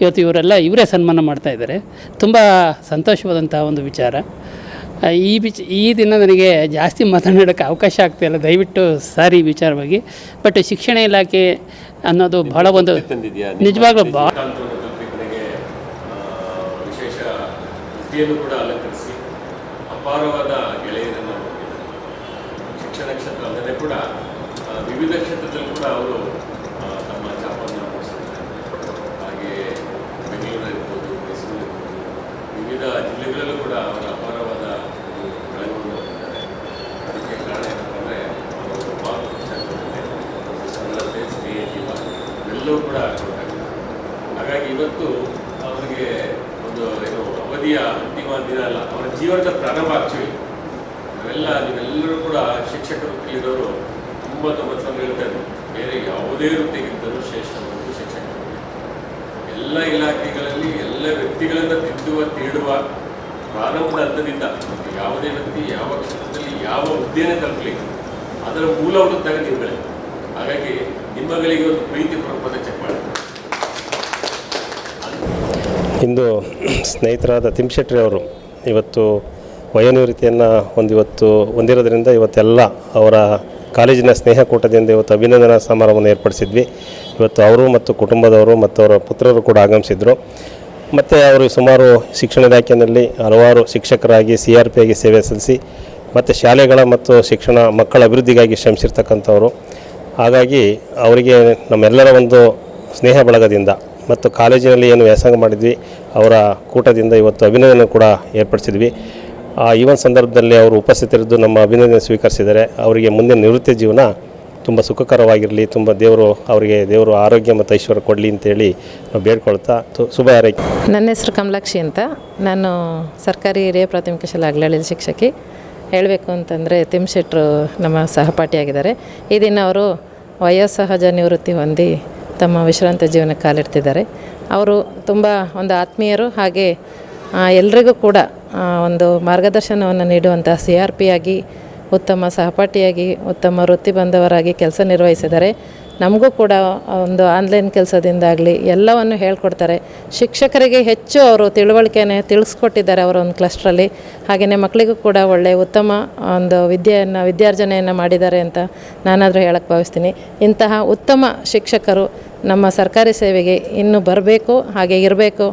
ಇವತ್ತು ಇವರೇ ಸನ್ಮಾನ ಮಾಡ್ತಾ ಇದ್ದಾರೆ. ತುಂಬ ಸಂತೋಷವಾದಂಥ ಒಂದು ವಿಚಾರ. ಈ ದಿನ ನನಗೆ ಜಾಸ್ತಿ ಮಾತನಾಡೋಕ್ಕೆ ಅವಕಾಶ ಆಗ್ತಾಯಿಲ್ಲ, ದಯವಿಟ್ಟು ಸಾರಿ ವಿಚಾರವಾಗಿ. ಬಟ್ ಶಿಕ್ಷಣ ಇಲಾಖೆ ಅನ್ನೋದು ಭಾಳ ಒಂದು ನಿಜವಾಗ್ಲೂ ವಿಶೇಷ ವೃತ್ತಿಯನ್ನು ಕೂಡ ಅಲಂಕರಿಸಿ ಅಪಾರವಾದ ಗೆಳೆಯರನ್ನು ಶಿಕ್ಷಣ ಕ್ಷೇತ್ರ ಅಲ್ಲದೆ ಕೂಡ ವಿವಿಧ ಕ್ಷೇತ್ರದಲ್ಲಿ ಕೂಡ ಅವರು ತಮ್ಮ ಛಾಪನ್ನು ಮೂಡಿಸಿದ್ದಾರೆ. ಹಾಗೆ ಬೆಂಗಳೂರಿರ್ಬೋದು, ಮೈಸೂರು ಇರ್ಬೋದು, ವಿವಿಧ ಜಿಲ್ಲೆಗಳಲ್ಲೂ ಕೂಡ ಅವರ ಅಪಾರವಾದ ಬೆಳವಣಿಗೆ ಹೊಂದಿದ್ದಾರೆ. ಅದಕ್ಕೆ ಕಾರಣ ಏನಪ್ಪ ಅಂದರೆ ಅವರು ಮಾತುಕತೆ, ಸರಳತೆ, ಸ್ನೇಹ ಜೀವ ಎಲ್ಲವೂ ಕೂಡ ಗೊತ್ತಾಗ್ತದೆ. ಹಾಗಾಗಿ ಇವತ್ತು ಅವರಿಗೆ ಒಂದು ಅವಧಿಯ ಅಂತಿಮ ದಿನ ಅಲ್ಲ, ಅವರ ಜೀವನದ ಪ್ರಾರಂಭ ಆಕ್ಚುಲಿ. ನೀವೆಲ್ಲರೂ ಕೂಡ ಶಿಕ್ಷಕ ವೃತ್ತಿಲಿರೋರು ತುಂಬ ಸಂದರ್ಭ ಹೇಳ್ತಾರೆ, ಬೇರೆ ಯಾವುದೇ ವೃತ್ತಿಗಿಂತಲೂ ಶ್ರೇಷ್ಠವಾದ ಶಿಕ್ಷಕ ವೃತ್ತಿ. ಎಲ್ಲ ಇಲಾಖೆಗಳಲ್ಲಿ ಎಲ್ಲ ವ್ಯಕ್ತಿಗಳಿಂದ ತೀಡುವ ಪ್ರಾರಂಭದ ಹಂತದಿಂದ ಯಾವುದೇ ವ್ಯಕ್ತಿ ಯಾವ ಕ್ಷೇತ್ರದಲ್ಲಿ ಯಾವ ಹುದ್ದೆಯನ್ನು ತಲುಪಲಿ ಅದರ ಮೂಲ ಹುಡುಕ್ದಾಗ ನೀವುಗಳೇ. ಹಾಗಾಗಿ ನಿಮ್ಮಗಳಿಗೆ ಒಂದು ಪ್ರೀತಿ ಪದ ಚೆಕ್ ಮಾಡಿ. ಇಂದು ಸ್ನೇಹಿತರಾದ ತಿಮ್ಮಶೆಟ್ಟಿ ಅವರು ಇವತ್ತು ವಯೋನಿವೃತ್ತಿಯನ್ನು ಹೊಂದಿರೋದ್ರಿಂದ ಇವತ್ತೆಲ್ಲ ಅವರ ಕಾಲೇಜಿನ ಸ್ನೇಹಕೂಟದಿಂದ ಇವತ್ತು ಅಭಿನಂದನಾ ಸಮಾರಂಭವನ್ನು ಏರ್ಪಡಿಸಿದ್ವಿ. ಇವತ್ತು ಅವರು ಮತ್ತು ಕುಟುಂಬದವರು ಮತ್ತು ಅವರ ಪುತ್ರರು ಕೂಡ ಆಗಮಿಸಿದರು. ಮತ್ತು ಅವರು ಸುಮಾರು ಶಿಕ್ಷಣ ಇಲಾಖೆಯಲ್ಲಿ ಹಲವಾರು ಶಿಕ್ಷಕರಾಗಿ CRP ಆಗಿ ಸೇವೆ ಸಲ್ಲಿಸಿ ಮತ್ತು ಶಾಲೆಗಳ ಮತ್ತು ಮಕ್ಕಳ ಅಭಿವೃದ್ಧಿಗಾಗಿ ಶ್ರಮಿಸಿರ್ತಕ್ಕಂಥವರು. ಹಾಗಾಗಿ ಅವರಿಗೆ ನಮ್ಮೆಲ್ಲರ ಒಂದು ಸ್ನೇಹ ಬಳಗದಿಂದ ಮತ್ತು ಕಾಲೇಜಿನಲ್ಲಿ ಏನು ವ್ಯಾಸಂಗ ಮಾಡಿದ್ವಿ ಅವರ ಕೂಟದಿಂದ ಇವತ್ತು ಅಭಿನಂದನೆ ಕೂಡ ಏರ್ಪಡಿಸಿದ್ವಿ. ಈ ಒಂದು ಸಂದರ್ಭದಲ್ಲಿ ಅವರು ಉಪಸ್ಥಿತರಿದ್ದು ನಮ್ಮ ಅಭಿನಂದನೆ ಸ್ವೀಕರಿಸಿದ್ದಾರೆ. ಅವರಿಗೆ ಮುಂದಿನ ನಿವೃತ್ತಿ ಜೀವನ ತುಂಬ ಸುಖಕರವಾಗಿರಲಿ, ತುಂಬ ದೇವರು ಆರೋಗ್ಯ ಮತ್ತು ಐಶ್ವರ್ಯ ಕೊಡಲಿ ಅಂತೇಳಿ ನಾವು ಬೇಡ್ಕೊಳ್ತಾ ಶುಭ ಹಾರೈಕೆ. ನನ್ನ ಹೆಸರು ಕಮಲಾಕ್ಷಿ ಅಂತ. ನಾನು ಸರ್ಕಾರಿ ಹಿರಿಯ ಪ್ರಾಥಮಿಕ ಶಾಲೆ ಅಗ್ಲಹಳ್ಳಿ ಶಿಕ್ಷಕಿ. ಹೇಳಬೇಕು ಅಂತಂದರೆ ತಿಮ್ಮಶೆಟ್ರು ನಮ್ಮ ಸಹಪಾಠಿಯಾಗಿದ್ದಾರೆ. ಈ ದಿನ ಅವರು ವಯೋಸಹಜ ನಿವೃತ್ತಿ ಹೊಂದಿ ತಮ್ಮ ವಿಶ್ರಾಂತ ಜೀವನಕ್ಕೆ ಕಾಲಿಡ್ತಿದ್ದಾರೆ. ಅವರು ತುಂಬ ಒಂದು ಆತ್ಮೀಯರು, ಹಾಗೆ ಎಲ್ರಿಗೂ ಕೂಡ ಒಂದು ಮಾರ್ಗದರ್ಶನವನ್ನು ನೀಡುವಂಥ CRP ಆಗಿ, ಉತ್ತಮ ಸಹಪಾಠಿಯಾಗಿ, ಉತ್ತಮ ವೃತ್ತಿ ಬಂದವರಾಗಿ ಕೆಲಸ ನಿರ್ವಹಿಸಿದ್ದಾರೆ. ನಮಗೂ ಕೂಡ ಒಂದು ಆನ್ಲೈನ್ ಕೆಲಸದಿಂದಾಗಲಿ ಎಲ್ಲವನ್ನು ಹೇಳ್ಕೊಡ್ತಾರೆ. ಶಿಕ್ಷಕರಿಗೆ ಹೆಚ್ಚು ಅವರು ತಿಳುವಳಿಕೆಯನ್ನು ತಿಳಿಸ್ಕೊಟ್ಟಿದ್ದಾರೆ ಅವರ ಒಂದು ಕ್ಲಸ್ಟ್ರಲ್ಲಿ. ಹಾಗೆಯೇ ಮಕ್ಕಳಿಗೂ ಕೂಡ ಒಳ್ಳೆಯ ಉತ್ತಮ ಒಂದು ವಿದ್ಯಾರ್ಜನೆಯನ್ನು ಮಾಡಿದ್ದಾರೆ ಅಂತ ನಾನಾದರೂ ಹೇಳಕ್ಕೆ ಭಾವಿಸ್ತೀನಿ. ಇಂತಹ ಉತ್ತಮ ಶಿಕ್ಷಕರು ನಮ್ಮ ಸರ್ಕಾರಿ ಸೇವೆಗೆ ಇನ್ನೂ ಬರಬೇಕು, ಹಾಗೆ ಇರಬೇಕು.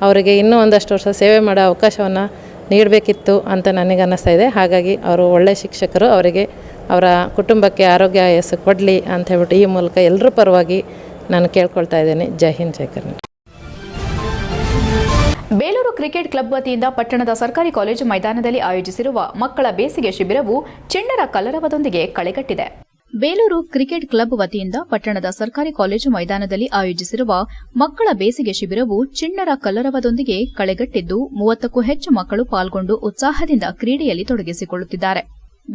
ಅವರಿಗೆ ಇನ್ನೂ ಒಂದಷ್ಟು ವರ್ಷ ಸೇವೆ ಮಾಡೋ ಅವಕಾಶವನ್ನು ನೀಡಬೇಕಿತ್ತು ಅಂತ ನನಗೆ ಅನ್ನಿಸ್ತಾ ಇದೆ. ಹಾಗಾಗಿ ಅವರು ಒಳ್ಳೆಯ ಶಿಕ್ಷಕರು, ಅವರಿಗೆ ಅವರ ಕುಟುಂಬಕ್ಕೆ ಆರೋಗ್ಯ ಆಯಸ್ಸು ಕೊಡಲಿ ಅಂತ ಹೇಳ್ಬಿಟ್ಟು ಈ ಮೂಲಕ ಎಲ್ಲರ ಪರವಾಗಿ ನಾನು ಕೇಳ್ಕೊಳ್ತಾ ಇದ್ದೇನೆ. ಜೈ ಹಿಂದ್, ಜೈ ಕರ್ನಾಟಕ. ಬೇಲೂರು ಕ್ರಿಕೆಟ್ ಕ್ಲಬ್ ವತಿಯಿಂದ ಪಟ್ಟಣದ ಸರ್ಕಾರಿ ಕಾಲೇಜು ಮೈದಾನದಲ್ಲಿ ಆಯೋಜಿಸಿರುವ ಮಕ್ಕಳ ಬೇಸಿಗೆ ಶಿಬಿರವು ಚಿಣ್ಣರ ಕಲರವದೊಂದಿಗೆ ಕಳೆಗಟ್ಟಿದೆ. ಬೇಲೂರು ಕ್ರಿಕೆಟ್ ಕ್ಲಬ್ ವತಿಯಿಂದ ಪಟ್ಟಣದ ಸರ್ಕಾರಿ ಕಾಲೇಜು ಮೈದಾನದಲ್ಲಿ ಆಯೋಜಿಸಿರುವ ಮಕ್ಕಳ ಬೇಸಿಗೆ ಶಿಬಿರವು ಚಿಣ್ಣರ ಕಲರವದೊಂದಿಗೆ ಕಳೆಗಟ್ಟಿದ್ದು 30ಕ್ಕೂ ಹೆಚ್ಚು ಮಕ್ಕಳು ಪಾಲ್ಗೊಂಡು ಉತ್ಸಾಹದಿಂದ ಕ್ರೀಡೆಯಲ್ಲಿ ತೊಡಗಿಸಿಕೊಳ್ಳುತ್ತಿದ್ದಾರೆ.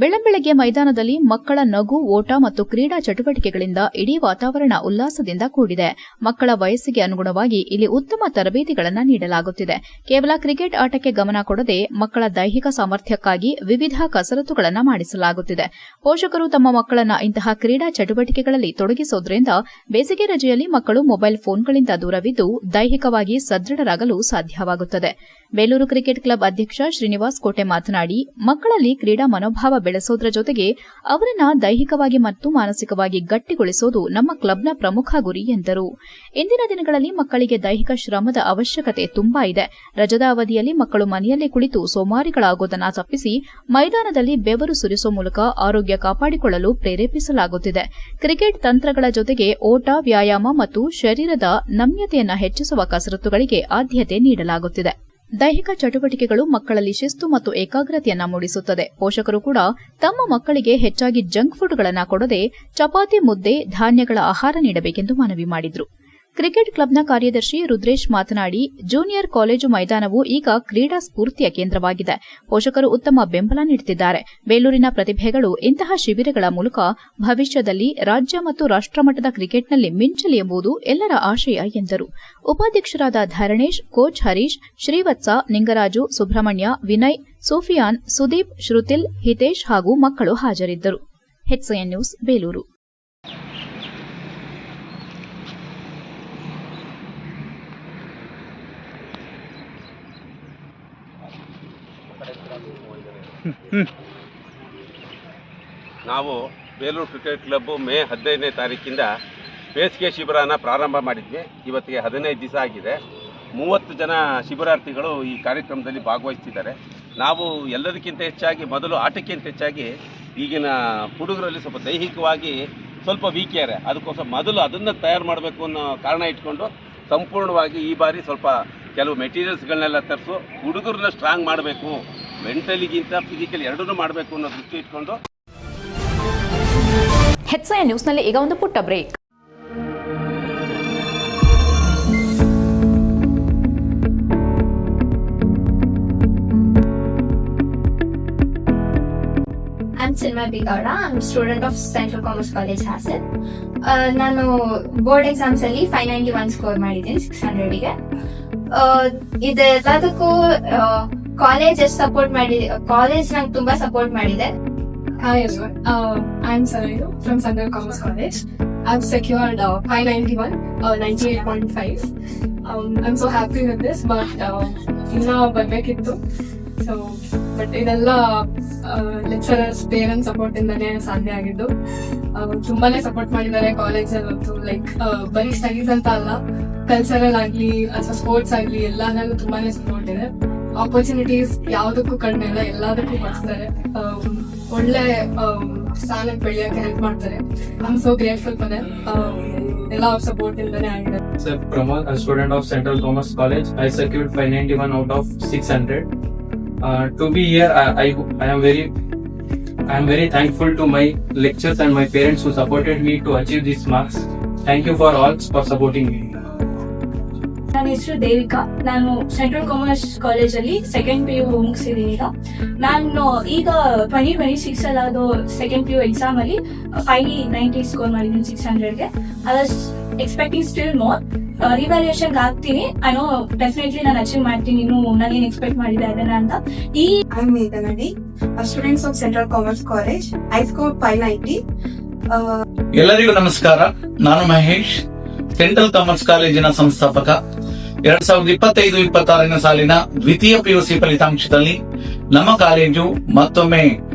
ಬೆಳ್ಳಂಬೆಳಗ್ಗೆ ಮೈದಾನದಲ್ಲಿ ಮಕ್ಕಳ ನಗು, ಓಟ ಮತ್ತು ಕ್ರೀಡಾ ಚಟುವಟಿಕೆಗಳಿಂದ ಇಡೀ ವಾತಾವರಣ ಉಲ್ಲಾಸದಿಂದ ಕೂಡಿದೆ. ಮಕ್ಕಳ ವಯಸ್ಸಿಗೆ ಅನುಗುಣವಾಗಿ ಇಲ್ಲಿ ಉತ್ತಮ ತರಬೇತಿಗಳನ್ನು ನೀಡಲಾಗುತ್ತಿದೆ. ಕೇವಲ ಕ್ರಿಕೆಟ್ ಆಟಕ್ಕೆ ಗಮನ ಕೊಡದೆ ಮಕ್ಕಳ ದೈಹಿಕ ಸಾಮರ್ಥ್ಯಕ್ಕಾಗಿ ವಿವಿಧ ಕಸರತ್ತುಗಳನ್ನು ಮಾಡಿಸಲಾಗುತ್ತಿದೆ. ಪೋಷಕರು ತಮ್ಮ ಮಕ್ಕಳನ್ನ ಇಂತಹ ಕ್ರೀಡಾ ಚಟುವಟಿಕೆಗಳಲ್ಲಿ ತೊಡಗಿಸುವುದರಿಂದ ಬೇಸಿಗೆ ರಜೆಯಲ್ಲಿ ಮಕ್ಕಳು ಮೊಬೈಲ್ ಫೋನ್ಗಳಿಂದ ದೂರವಿದ್ದು ದೈಹಿಕವಾಗಿ ಸದೃಢರಾಗಲು ಸಾಧ್ಯವಾಗುತ್ತದೆ. ಬೇಲೂರು ಕ್ರಿಕೆಟ್ ಕ್ಲಬ್ ಅಧ್ಯಕ್ಷ ಶ್ರೀನಿವಾಸ್ ಕೋಟೆ ಮಾತನಾಡಿ, ಮಕ್ಕಳಲ್ಲಿ ಕ್ರೀಡಾ ಮನೋಭಾವ ಬೆಳೆಸೋದ್ರ ಜೊತೆಗೆ ಅವರನ್ನ ದೈಹಿಕವಾಗಿ ಮತ್ತು ಮಾನಸಿಕವಾಗಿ ಗಟ್ಟಿಗೊಳಿಸೋದು ನಮ್ಮ ಕ್ಲಬ್ನ ಪ್ರಮುಖ ಗುರಿ ಎಂದರು. ಇಂದಿನ ದಿನಗಳಲ್ಲಿ ಮಕ್ಕಳಿಗೆ ದೈಹಿಕ ಶ್ರಮದ ಅವಶ್ಯಕತೆ ತುಂಬಾ ಇದೆ. ರಜದ ಅವಧಿಯಲ್ಲಿ ಮಕ್ಕಳು ಮನೆಯಲ್ಲೇ ಕುಳಿತು ಸೋಮಾರಿಗಳಾಗೋದನ್ನ ತಪ್ಪಿಸಿ ಮೈದಾನದಲ್ಲಿ ಬೆವರು ಸುರಿಸೋ ಮೂಲಕ ಆರೋಗ್ಯ ಕಾಪಾಡಿಕೊಳ್ಳಲು ಪ್ರೇರೇಪಿಸಲಾಗುತ್ತಿದೆ. ಕ್ರಿಕೆಟ್ ತಂತ್ರಗಳ ಜೊತೆಗೆ ಓಟ, ವ್ಯಾಯಾಮ ಮತ್ತು ಶರೀರದ ನಮ್ಯತೆಯನ್ನು ಹೆಚ್ಚಿಸುವ ಕಸರತ್ತುಗಳಿಗೆ ಆದ್ಯತೆ ನೀಡಲಾಗುತ್ತಿದೆ. ದೈಹಿಕ ಚಟುವಟಿಕೆಗಳು ಮಕ್ಕಳಲ್ಲಿ ಶಿಸ್ತು ಮತ್ತು ಏಕಾಗ್ರತೆಯನ್ನ ಮೂಡಿಸುತ್ತದೆ. ಪೋಷಕರು ಕೂಡ ತಮ್ಮ ಮಕ್ಕಳಿಗೆ ಹೆಚ್ಚಾಗಿ ಜಂಕ್ ಫುಡ್ಗಳನ್ನು ಕೊಡದೆ ಚಪಾತಿ, ಮುದ್ದೆ, ಧಾನ್ಯಗಳ ಆಹಾರ ನೀಡಬೇಕೆಂದು ಮನವಿ ಮಾಡಿದರು. ಕ್ರಿಕೆಟ್ ಕ್ಲಬ್ನ ಕಾರ್ಯದರ್ಶಿ ರುದ್ರೇಶ್ ಮಾತನಾಡಿ, ಜೂನಿಯರ್ ಕಾಲೇಜು ಮೈದಾನವು ಈಗ ಕ್ರೀಡಾ ಸ್ಫೂರ್ತಿಯ ಕೇಂದ್ರವಾಗಿದೆ. ಪೋಷಕರು ಉತ್ತಮ ಬೆಂಬಲ ನೀಡುತ್ತಿದ್ದಾರೆ. ಬೇಲೂರಿನ ಪ್ರತಿಭೆಗಳು ಇಂತಹ ಶಿಬಿರಗಳ ಮೂಲಕ ಭವಿಷ್ಯದಲ್ಲಿ ರಾಜ್ಯ ಮತ್ತು ರಾಷ್ಟ್ರಮಟ್ಟದ ಕ್ರಿಕೆಟ್ನಲ್ಲಿ ಮಿಂಚಲಿ ಎಂಬುದು ಎಲ್ಲರ ಆಶಯ ಎಂದರು. ಉಪಾಧ್ಯಕ್ಷರಾದ ಧರಣೇಶ್, ಕೋಚ್ ಹರೀಶ್, ಶ್ರೀವತ್ಸ, ನಿಂಗರಾಜು, ಸುಬ್ರಹ್ಮಣ್ಯ, ವಿನಯ್, ಸೂಫಿಯಾನ್, ಸುದೀಪ್, ಶ್ರುತಿಲ್, ಹಿತೇಶ್ ಹಾಗೂ ಮಕ್ಕಳು ಹಾಜರಿದ್ದರು. HCN news Belur. ನಾವು ಬೇಲೂರು ಕ್ರಿಕೆಟ್ ಕ್ಲಬ್ಬು ಮೇ 15ನೇ ತಾರೀಕಿಂದ ಬೇಸಿಗೆ ಶಿಬಿರನ ಪ್ರಾರಂಭ ಮಾಡಿದ್ವಿ. ಇವತ್ತಿಗೆ 15 ದಿವಸ ಆಗಿದೆ. 30 ಜನ ಶಿಬಿರಾರ್ಥಿಗಳು ಈ ಕಾರ್ಯಕ್ರಮದಲ್ಲಿ ಭಾಗವಹಿಸ್ತಿದ್ದಾರೆ. ನಾವು ಎಲ್ಲದಕ್ಕಿಂತ ಹೆಚ್ಚಾಗಿ ಮೊದಲು ಆಟಕ್ಕಿಂತ ಹೆಚ್ಚಾಗಿ ಈಗಿನ ಹುಡುಗರಲ್ಲಿ ಸ್ವಲ್ಪ ದೈಹಿಕವಾಗಿ ಸ್ವಲ್ಪ ವೀಕ್ಯಾರೆ. ಅದಕ್ಕೋಸ್ಕರ ಮೊದಲು ಅದನ್ನು ತಯಾರು ಮಾಡಬೇಕು ಅನ್ನೋ ಕಾರಣ ಇಟ್ಕೊಂಡು ಸಂಪೂರ್ಣವಾಗಿ ಈ ಬಾರಿ ಸ್ವಲ್ಪ ಕೆಲವು ಮೆಟೀರಿಯಲ್ಸ್ಗಳನ್ನೆಲ್ಲ ತರಿಸು ಹುಡುಗರನ್ನ ಸ್ಟ್ರಾಂಗ್ ಮಾಡಬೇಕು, ಮೆಂಟಲಿಗಿಂತ ಫಿಸಿಕಲ್ ಎರಡನ್ನೂ ಮಾಡಬೇಕು ಅನ್ನೋ ದೃಷ್ಟಿ ಇಟ್ಕೊಂಡು. HCN ನ್ಯೂಸ್ನಲ್ಲಿ ಈಗ ಒಂದು ಪುಟ್ಟ break. I'm Silma Bigara. I'm a student of Central Commerce College, Hassan. ನಾನು ಬೋರ್ಡ್ ಎಕ್ಸಾಮ್ಸ್ ಅಲ್ಲಿ 591 ಸ್ಕೋರ್ ಮಾಡಿದ್ದೀನಿ 600ಗೆ. ಇದೆಲ್ಲದಕ್ಕೂ ಕಾಲೇಜ್ ಸಪೋರ್ಟ್ ಮಾಡಿದೆ, ಕಾಲೇಜ್ ನಂಗೆ ತುಂಬಾ ಸಪೋರ್ಟ್ ಮಾಡಿದೆ. Hi everyone, I'm Sarayu from Central Commerce College. I've secured 591, 98.5. I'm so happy with this, but ಇನ್ನೂ ಬರ್ಬೇಕಿತ್ತು. ಸೊ ಬಟ್ ಇದೆಲ್ಲ ಲೆಕ್ಚರರ್ಸ್ ಪೇರೆಂಟ್ಸ್ ಸಪೋರ್ಟ್ ಇಂದಾನೆ ಸಾಧ್ಯ ಆಗಿದ್ದು. ತುಂಬಾನೇ ಸಪೋರ್ಟ್ ಮಾಡಿದ್ದಾರೆ ಕಾಲೇಜಲ್ಲಂತೂ. ಲೈಕ್ ಬರೀ ಸ್ಟಡೀಸ್ ಅಂತ ಅಲ್ಲ, ಕಲ್ಚರಲ್ ಆಗ್ಲಿ ಅಥವಾ ಸ್ಪೋರ್ಟ್ಸ್ ಆಗ್ಲಿ ಎಲ್ಲಾದ್ರಲ್ಲೂ ತುಂಬಾನೇ ಸಪೋರ್ಟ್ ಇದೆ. ಆಪರ್ಚುನಿಟೀಸ್ ಯಾವುದಕ್ಕೂ ಕಡಿಮೆ ಇಲ್ಲ, ಎಲ್ಲದಕ್ಕೂ ಕೊಡ್ತಾರೆ. ಒಳ್ಳೆ ಸ್ಥಾನಕ್ಕೆ ಬೆಳೆಯಕ್ಕೆ ಹೆಲ್ಪ್ ಮಾಡ್ತಾರೆ. I am so grateful for them. ಎಲ್ಲ ಅವ್ರ ಸಪೋರ್ಟ್ ಇಂದಾನೆ ಆಗಿದೆ. Sir Pramod, a student of Central Commerce College. I secured 591 out of 600. To be here, I am very thankful to my lecturers and my parents who supported me to achieve these marks. Thank you for all for supporting me. ನನ್ನ ಹೆಸರು ದೇವಿಕಾ. ನಾನು ಸೆಂಟ್ರಲ್ ಕಾಮರ್ಸ್ ಕಾಲೇಜ್ ಅಲ್ಲಿ ಸೆಕೆಂಡ್ PU ಮುಗಿಸಿದೀನಿ. ಈಗ ನಾನು ಈಗ 2026 ಅಲ್ಲಿ ಅದು ಸೆಕೆಂಡ್ PU ಎಕ್ಸಾಮ್ ಅಲ್ಲಿ 590 ಸ್ಕೋರ್ ಮಾಡಿದ್ದೀನಿ 600ಗೆ. I was expecting still more. Revaluation ಆಗ್ತೀನಿ. ಐ ನೋ ಡೆಫಿನೆಟ್ಲಿ ನಾನು ಅಚೀವ್ ಮಾಡ್ತೀನಿ. ಇನ್ನು ನಾನೇನು ಎಕ್ಸ್ಪೆಕ್ಟ್ ಮಾಡಿದೆ ಅದನ್ನ ಅಂತ. ಐ ಆಮ್ ಮೇಘನಡಿ, students of central commerce college. I score 590. ಎಲ್ಲರಿಗೂ ನಮಸ್ಕಾರ. ನಾನು ಮಹೇಶ್, ಸೆಂಟ್ರಲ್ ಕಾಮರ್ಸ್ ಕಾಲೇಜಿನ ಸಂಸ್ಥಾಪಕ. 2025-26 ಸಾಲಿನ ದ್ವಿತೀಯ PUC ಫಲಿತಾಂಶದಲ್ಲಿ ನಮ್ಮ ಕಾಲೇಜು ಮತ್ತೊಮ್ಮೆ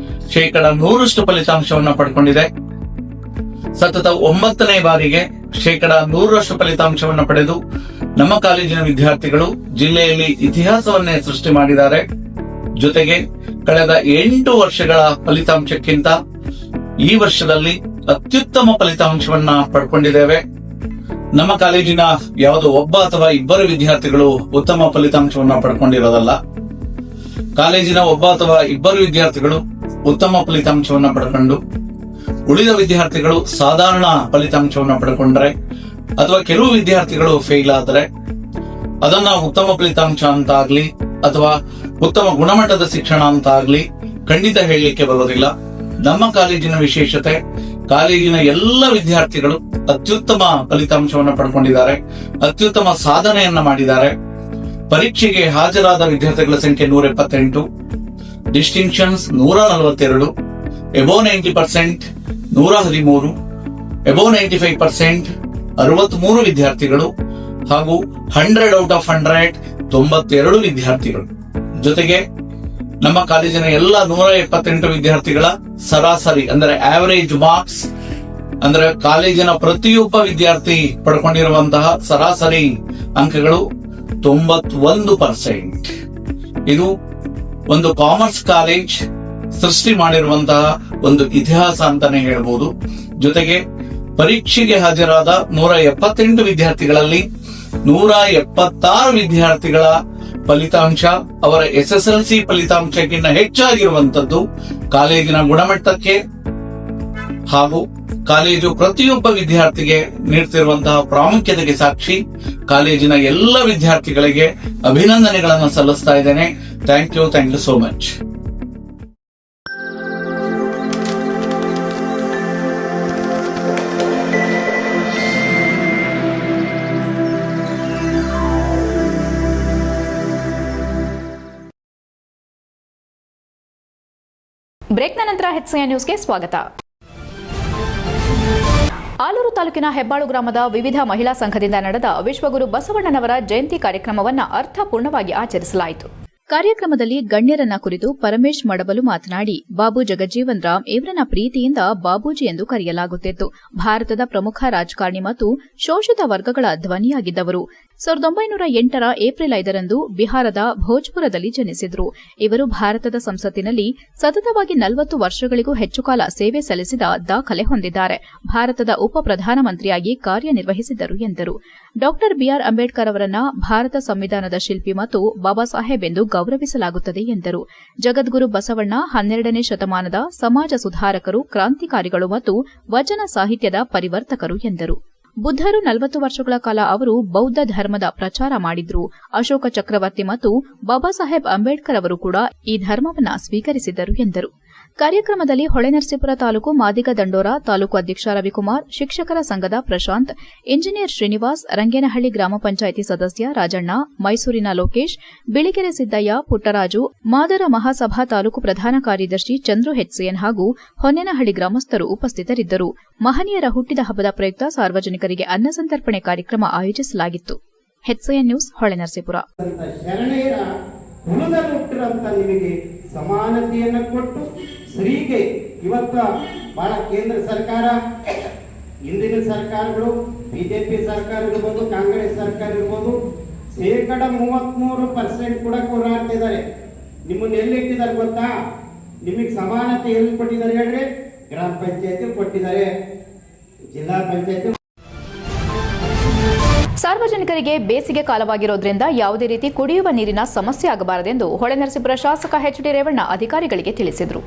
100% ಫಲಿತಾಂಶವನ್ನು ಪಡ್ಕೊಂಡಿದೆ. ಸತತ 9ನೇ ಬಾರಿಗೆ 100% ಫಲಿತಾಂಶವನ್ನು ಪಡೆದು ನಮ್ಮ ಕಾಲೇಜಿನ ವಿದ್ಯಾರ್ಥಿಗಳು ಜಿಲ್ಲೆಯಲ್ಲಿ ಇತಿಹಾಸವನ್ನೇ ಸೃಷ್ಟಿ ಮಾಡಿದ್ದಾರೆ. ಜೊತೆಗೆ ಕಳೆದ 8 ವರ್ಷಗಳ ಫಲಿತಾಂಶಕ್ಕಿಂತ ಈ ವರ್ಷದಲ್ಲಿ ಅತ್ಯುತ್ತಮ ಫಲಿತಾಂಶವನ್ನ ಪಡ್ಕೊಂಡಿದ್ದೇವೆ. ನಮ್ಮ ಕಾಲೇಜಿನ ಯಾವುದೋ ಒಬ್ಬ ಅಥವಾ ಇಬ್ಬರು ವಿದ್ಯಾರ್ಥಿಗಳು ಉತ್ತಮ ಫಲಿತಾಂಶವನ್ನ ಪಡ್ಕೊಂಡಿರೋದಲ್ಲ. ಕಾಲೇಜಿನ ಒಬ್ಬ ಅಥವಾ ಇಬ್ಬರು ವಿದ್ಯಾರ್ಥಿಗಳು ಉತ್ತಮ ಫಲಿತಾಂಶವನ್ನ ಪಡ್ಕೊಂಡು ಉಳಿದ ವಿದ್ಯಾರ್ಥಿಗಳು ಸಾಧಾರಣ ಫಲಿತಾಂಶವನ್ನ ಪಡ್ಕೊಂಡ್ರೆ ಅಥವಾ ಕೆಲವು ವಿದ್ಯಾರ್ಥಿಗಳು ಫೇಲ್ ಆದ್ರೆ ಅದನ್ನ ಉತ್ತಮ ಫಲಿತಾಂಶ ಅಂತ ಆಗ್ಲಿ ಅಥವಾ ಉತ್ತಮ ಗುಣಮಟ್ಟದ ಶಿಕ್ಷಣ ಅಂತ ಆಗ್ಲಿ ಖಂಡಿತ ಹೇಳಲಿಕ್ಕೆ ಬರೋದಿಲ್ಲ. ನಮ್ಮ ಕಾಲೇಜಿನ ವಿಶೇಷತೆ, ಕಾಲೇಜಿನ ಎಲ್ಲ ವಿದ್ಯಾರ್ಥಿಗಳು ಅತ್ಯುತ್ತಮ ಫಲಿತಾಂಶವನ್ನು ಪಡ್ಕೊಂಡಿದ್ದಾರೆ, ಅತ್ಯುತ್ತಮ ಸಾಧನೆಯನ್ನ ಮಾಡಿದ್ದಾರೆ. ಪರೀಕ್ಷೆಗೆ ಹಾಜರಾದ ವಿದ್ಯಾರ್ಥಿಗಳ ಸಂಖ್ಯೆ 178, ಡಿಸ್ಟಿಂಕ್ಷನ್ಸ್ 142, ಎಬೋ 90% 113, ಎಬೋ 95% 63 ವಿದ್ಯಾರ್ಥಿಗಳು ಹಾಗೂ 100 ಔಟ್ ಆಫ್ 100 92 ವಿದ್ಯಾರ್ಥಿಗಳು. ಜೊತೆಗೆ ನಮ್ಮ ಕಾಲೇಜಿನ ಎಲ್ಲ 178 ವಿದ್ಯಾರ್ಥಿಗಳ ಸರಾಸರಿ ಅಂದ್ರೆ ಆವರೇಜ್ ಮಾರ್ಕ್ಸ್ ಅಂದ್ರೆ ಕಾಲೇಜಿನ ಪ್ರತಿಯೊಬ್ಬ ವಿದ್ಯಾರ್ಥಿ ಪಡ್ಕೊಂಡಿರುವಂತಹ ಸರಾಸರಿ ಅಂಕಗಳು 91%. ಇದು ಒಂದು ಕಾಮರ್ಸ್ ಕಾಲೇಜ್ ಸೃಷ್ಟಿ ಮಾಡಿರುವಂತಹ ಒಂದು ಇತಿಹಾಸ ಅಂತಾನೆ ಹೇಳ್ಬೋದು. ಜೊತೆಗೆ ಪರೀಕ್ಷೆಗೆ ಹಾಜರಾದ 178 ವಿದ್ಯಾರ್ಥಿಗಳಲ್ಲಿ 176 ವಿದ್ಯಾರ್ಥಿಗಳ ಫಲಿತಾಂಶ ಅವರ SSLC ಫಲಿತಾಂಶಕ್ಕಿಂತ ಹೆಚ್ಚಾಗಿರುವಂತದ್ದು ಕಾಲೇಜಿನ ಗುಣಮಟ್ಟಕ್ಕೆ ಹಾಗೂ ಕಾಲೇಜು ಪ್ರತಿಯೊಬ್ಬ ವಿದ್ಯಾರ್ಥಿಗೆ ನೀಡ್ತಿರುವಂತಹ ಪ್ರಾಮುಖ್ಯತೆಗೆ ಸಾಕ್ಷಿ. ಕಾಲೇಜಿನ ಎಲ್ಲ ವಿದ್ಯಾರ್ಥಿಗಳಿಗೆ ಅಭಿನಂದನೆಗಳನ್ನು ಸಲ್ಲಿಸ್ತಾ ಇದ್ದೇನೆ. Thank you so much. ಬ್ರೇಕ್ನ ನಂತರ HCN ನ್ಯೂಸ್ಗೆ ಸ್ವಾಗತ. ಆಲೂರು ತಾಲೂಕಿನ ಹೆಬ್ಬಾಳು ಗ್ರಾಮದ ವಿವಿಧ ಮಹಿಳಾ ಸಂಘದಿಂದ ನಡೆದ ವಿಶ್ವಗುರು ಬಸವಣ್ಣನವರ ಜಯಂತಿ ಕಾರ್ಯಕ್ರಮವನ್ನು ಅರ್ಥಪೂರ್ಣವಾಗಿ ಆಚರಿಸಲಾಯಿತು. ಕಾರ್ಯಕ್ರಮದಲ್ಲಿ ಗಣ್ಯರನ್ನ ಕುರಿತು ಪರಮೇಶ್ ಮಡಬಲು ಮಾತನಾಡಿ, ಬಾಬು ಜಗಜೀವನ್ ರಾಮ್ ಇವರನ್ನ ಪ್ರೀತಿಯಿಂದ ಬಾಬೂಜಿ ಎಂದು ಕರೆಯಲಾಗುತ್ತಿತ್ತು. ಭಾರತದ ಪ್ರಮುಖ ರಾಜಕಾರಣಿ ಮತ್ತು ಶೋಷಿತ ವರ್ಗಗಳ ಧ್ವನಿಯಾಗಿದ್ದವರು. 1908ರ ಏಪ್ರಿಲ್ 5ರಂದು ಬಿಹಾರದ ಭೋಜ್ಪುರದಲ್ಲಿ ಜನಿಸಿದ್ರು. ಇವರು ಭಾರತದ ಸಂಸತ್ತಿನಲ್ಲಿ ಸತತವಾಗಿ 40 ವರ್ಷಗಳಿಗೂ ಹೆಚ್ಚು ಕಾಲ ಸೇವೆ ಸಲ್ಲಿಸಿದ ದಾಖಲೆ ಹೊಂದಿದ್ದಾರೆ. ಭಾರತದ ಉಪ ಪ್ರಧಾನಮಂತ್ರಿಯಾಗಿ ಕಾರ್ಯನಿರ್ವಹಿಸಿದ್ದರು ಎಂದರು. ಡಾ ಬಿಆರ್ ಅಂಬೇಡ್ಕರ್ ಅವರನ್ನ ಭಾರತ ಸಂವಿಧಾನದ ಶಿಲ್ಪಿ ಮತ್ತು ಬಾಬಾ ಸಾಹೇಬ್ ಎಂದು ಗೌರವಿಸಲಾಗುತ್ತದೆ ಎಂದರು. ಜಗದ್ಗುರು ಬಸವಣ್ಣ 12ನೇ ಶತಮಾನದ ಸಮಾಜ ಸುಧಾರಕರು, ಕ್ರಾಂತಿಕಾರಿಗಳು ಮತ್ತು ವಚನ ಸಾಹಿತ್ಯದ ಪರಿವರ್ತಕರು ಎಂದರು. ಬುದ್ಧರು 40 ವರ್ಷಗಳ ಕಾಲ ಅವರು ಬೌದ್ಧ ಧರ್ಮದ ಪ್ರಚಾರ ಮಾಡಿದ್ರು. ಅಶೋಕ ಚಕ್ರವರ್ತಿ ಮತ್ತು ಬಾಬಾ ಸಾಹೇಬ್ ಅಂಬೇಡ್ಕರ್ ಅವರು ಕೂಡ ಈ ಧರ್ಮವನ್ನು ಸ್ವೀಕರಿಸಿದ್ದರು ಎಂದರು. ಕಾರ್ಯಕ್ರಮದಲ್ಲಿ ಹೊಳೆನರಸೀಪುರ ತಾಲೂಕು ಮಾದಿಗ ದಂಡೋರ ತಾಲೂಕು ಅಧ್ಯಕ್ಷ ರವಿಕುಮಾರ್, ಶಿಕ್ಷಕರ ಸಂಘದ ಪ್ರಶಾಂತ್, ಇಂಜಿನಿಯರ್ ಶ್ರೀನಿವಾಸ್, ರಂಗೇನಹಳ್ಳಿ ಗ್ರಾಮ ಪಂಚಾಯಿತಿ ಸದಸ್ಯ ರಾಜಣ್ಣ, ಮೈಸೂರಿನ ಲೋಕೇಶ್, ಬಿಳಿಗೆರೆ ಸಿದ್ದಯ್ಯ, ಪುಟ್ಟರಾಜು, ಮಾದರ ಮಹಾಸಭಾ ತಾಲೂಕು ಪ್ರಧಾನ ಕಾರ್ಯದರ್ಶಿ ಚಂದ್ರು ಹೆಚ್ಸಿಎನ್ ಹಾಗೂ ಹೊನ್ನೇನಹಳ್ಳಿ ಗ್ರಾಮಸ್ಥರು ಉಪಸ್ಥಿತರಿದ್ದರು. ಮಹನೀಯರ ಹುಟ್ಟಿದ ಹಬ್ಬದ ಪ್ರಯುಕ್ತ ಸಾರ್ವಜನಿಕರಿಗೆ ಅನ್ನ ಸಂತರ್ಪಣೆ ಕಾರ್ಯಕ್ರಮ ಆಯೋಜಿಸಲಾಗಿತ್ತು. ಹೆಚ್ಸಿಎನ್ ನ್ಯೂಸ್, ಹೊಳೆನರಸೀಪುರ. ನಿಮಗೆ ಸಮಾನತೆಯನ್ನು ಕೊಟ್ಟು ಸ್ತ್ರೀಗೆ ಇವತ್ತ ಬಹಳ ಕೇಂದ್ರ ಸರ್ಕಾರ, ಇಂದಿನ ಸರ್ಕಾರಗಳು, ಬಿಜೆಪಿ ಸರ್ಕಾರ ಇರ್ಬೋದು, ಕಾಂಗ್ರೆಸ್ ಸರ್ಕಾರ ಇರ್ಬೋದು, 33% ಕೂಡ ಹೋರಾಡ್ತಿದ್ದಾರೆ. ನಿಮ್ಮನ್ನ ಎಲ್ಲಿ ಇಟ್ಟಿದ್ದಾರೆ ಗೊತ್ತಾ? ನಿಮಗೆ ಸಮಾನತೆ ಎಲ್ಲಿ ಕೊಟ್ಟಿದ್ದಾರೆ ಹೇಳ್ರಿ? ಗ್ರಾಮ ಪಂಚಾಯತಿ ಕೊಟ್ಟಿದ್ದಾರೆ, ಜಿಲ್ಲಾ ಪಂಚಾಯತಿ. ಸಾರ್ವಜನಿಕರಿಗೆ ಬೇಸಿಗೆ ಕಾಲವಾಗಿರೋದ್ರಿಂದ ಯಾವುದೇ ರೀತಿ ಕುಡಿಯುವ ನೀರಿನ ಸಮಸ್ಯೆ ಆಗಬಾರದೆಂದು ಹೊಳೆನರಸೀಪುರ ಶಾಸಕ ಎಚ್.ಡಿ. ರೇವಣ್ಣ ಅಧಿಕಾರಿಗಳಿಗೆ ತಿಳಿಸಿದರು.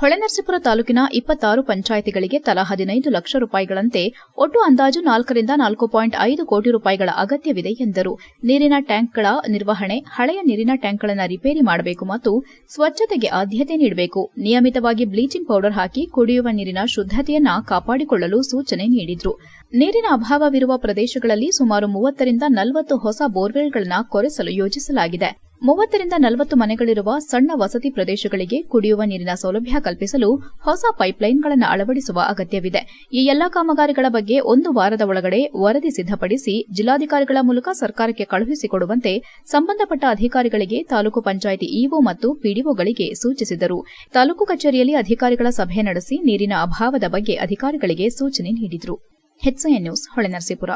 ಹೊಳೆನರಸೀಪುರ ತಾಲೂಕಿನ 26 ಪಂಚಾಯಿತಿಗಳಿಗೆ ತಲಾ 15 ಲಕ್ಷ ರೂಪಾಯಿಗಳಂತೆ ಒಟ್ಟು ಅಂದಾಜು 4 ರಿಂದ 4.5 ಕೋಟಿ ರೂಪಾಯಿಗಳ ಅಗತ್ಯವಿದೆ ಎಂದರು. ನೀರಿನ ಟ್ಯಾಂಕ್ಗಳ ನಿರ್ವಹಣೆ, ಹಳೆಯ ನೀರಿನ ಟ್ಯಾಂಕ್ಗಳನ್ನು ರಿಪೇರಿ ಮಾಡಬೇಕು ಮತ್ತು ಸ್ವಚ್ಛತೆಗೆ ಆದ್ಯತೆ ನೀಡಬೇಕು. ನಿಯಮಿತವಾಗಿ ಬ್ಲೀಚಿಂಗ್ ಪೌಡರ್ ಹಾಕಿ ಕುಡಿಯುವ ನೀರಿನ ಶುದ್ಧತೆಯನ್ನ ಕಾಪಾಡಿಕೊಳ್ಳಲು ಸೂಚನೆ ನೀಡಿದರು. ನೀರಿನ ಅಭಾವವಿರುವ ಪ್ರದೇಶಗಳಲ್ಲಿ ಸುಮಾರು 30 ರಿಂದ 40 ಹೊಸ ಬೋರ್ವೆಲ್ಗಳನ್ನು ಕೊರೆಸಲು ಯೋಜಿಸಲಾಗಿದೆ. 30 ರಿಂದ 40 ಮನೆಗಳಿರುವ ಸಣ್ಣ ವಸತಿ ಪ್ರದೇಶಗಳಿಗೆ ಕುಡಿಯುವ ನೀರಿನ ಸೌಲಭ್ಯ ಕಲ್ಪಿಸಲು ಹೊಸ ಪೈಪ್ಲೈನ್ಗಳನ್ನು ಅಳವಡಿಸುವ ಅಗತ್ಯವಿದೆ. ಈ ಎಲ್ಲಾ ಕಾಮಗಾರಿಗಳ ಬಗ್ಗೆ 1 ವಾರದ ಒಳಗಡೆ ವರದಿ ಸಿದ್ದಪಡಿಸಿ ಜಿಲ್ಲಾಧಿಕಾರಿಗಳ ಮೂಲಕ ಸರ್ಕಾರಕ್ಕೆ ಕಳುಹಿಸಿಕೊಡುವಂತೆ ಸಂಬಂಧಪಟ್ಟ ಅಧಿಕಾರಿಗಳಿಗೆ ತಾಲೂಕು ಪಂಚಾಯಿತಿ ಇಒ ಮತ್ತು ಪಿಡಿಒಗಳಿಗೆ ಸೂಚಿಸಿದರು. ತಾಲೂಕು ಕಚೇರಿಯಲ್ಲಿ ಅಧಿಕಾರಿಗಳ ಸಭೆ ನಡೆಸಿ ನೀರಿನ ಅಭಾವದ ಬಗ್ಗೆ ಅಧಿಕಾರಿಗಳಿಗೆ ಸೂಚನೆ ನೀಡಿದರು. ಹೆಚ್ಸಿಎನ್ ನ್ಯೂಸ್, ಹೊಳೆನರಸೀಪುರ.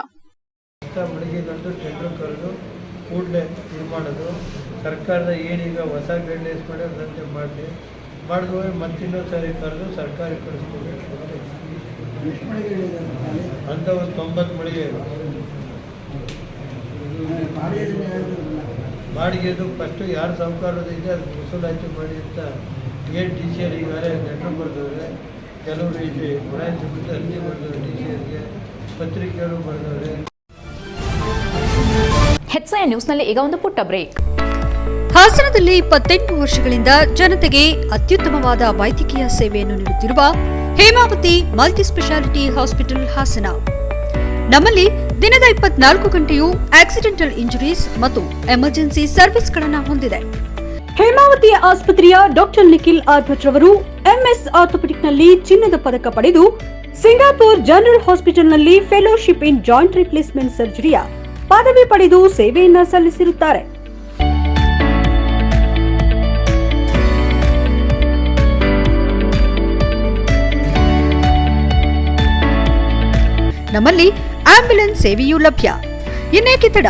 ಕೂಡಲೇ ಇದು ಮಾಡೋದು, ಸರ್ಕಾರದ ಏನೀಗ ಹೊಸ ಗೈಡ್ಲೈನ್ಸ್ ಮಾಡಿ ಅದಂತೆ ಮಾಡಿದ್ವಿ ಮತ್ತಿನ್ನೊಂದು ಸಾರಿ ಕರೆದು ಸರ್ಕಾರ ಕಳಿಸ್ಕೊಬೇಕು ಅಂತ ಒಂದು 90 ಮಳಿಗೆ ಬಾಡಿಗೆದು ಫಸ್ಟು ಯಾರು ಸಾಹುಕಾರದಿದೆ ಅದು ವಸೂಲಾತಿ ಮಾಡಿ ಅಂತ ಏನು ಡಿ ಸಿ ಆರ್ ಈಗಾಗಲೇ ಲೆಟ್ರ್ ಬರೆದವ್ರೆ. ಕೆಲವರು ಇಲ್ಲಿ ಗುಣಾಯಿಸಿಬಿಟ್ಟು ಅರ್ಜಿ ಬರೆದವ್ರೆ, ಡಿ ಸಿ ಆರ್ಗೆ ಪತ್ರಿಕೆಗಳು ಬರೆದವ್ರೆ. ಹೆಚ್ಸಿಎನ್ ನ್ಯೂಸ್ನಲ್ಲಿ ಈಗ ಒಂದು ಪುಟ್ಟ ಬ್ರೇಕ್. ಹಾಸನದಲ್ಲಿ 28 ವರ್ಷಗಳಿಂದ ಜನತೆಗೆ ಅತ್ಯುತ್ತಮವಾದ ವೈದ್ಯಕೀಯ ಸೇವೆಯನ್ನು ನೀಡುತ್ತಿರುವ Hemavathi multi speciality hospital Hassan. ನಮ್ಮಲ್ಲಿ ದಿನದ 24 ಗಂಟೆಯೂ ಆಕ್ಸಿಡೆಂಟಲ್ ಇಂಜುರೀಸ್ ಮತ್ತು ಎಮರ್ಜೆನ್ಸಿ ಸರ್ವಿಸ್ಗಳನ್ನು ಹೊಂದಿದೆ. ಹೇಮಾವತಿ ಆಸ್ಪತ್ರೆಯ ಡಾಕ್ಟರ್ ನಿಖಿಲ್ ಆರ್ ಭಟ್ ರವರು ಎಂಎಸ್ ಆರ್ಥೋಪೆಡಿಕ್ನಲ್ಲಿ ಚಿನ್ನದ ಪದಕ ಪಡೆದು ಸಿಂಗಾಪುರ್ ಜನರಲ್ ಹಾಸ್ಪಿಟಲ್ನಲ್ಲಿ ಫೆಲೋಶಿಪ್ ಇನ್ ಜಾಯಿಂಟ್ ರಿಪ್ಲೇಸ್ಮೆಂಟ್ ಸರ್ಜರಿಯ ಪದವಿ ಪಡೆದು ಸೇವೆಯನ್ನ ಸಲ್ಲಿಸಿರುತ್ತಾರೆ. ನಮ್ಮಲ್ಲಿ ಆಂಬ್ಯುಲೆನ್ಸ್ ಸೇವೆಯೂ ಲಭ್ಯ. ಇನ್ನೇಕೆ ತಡ?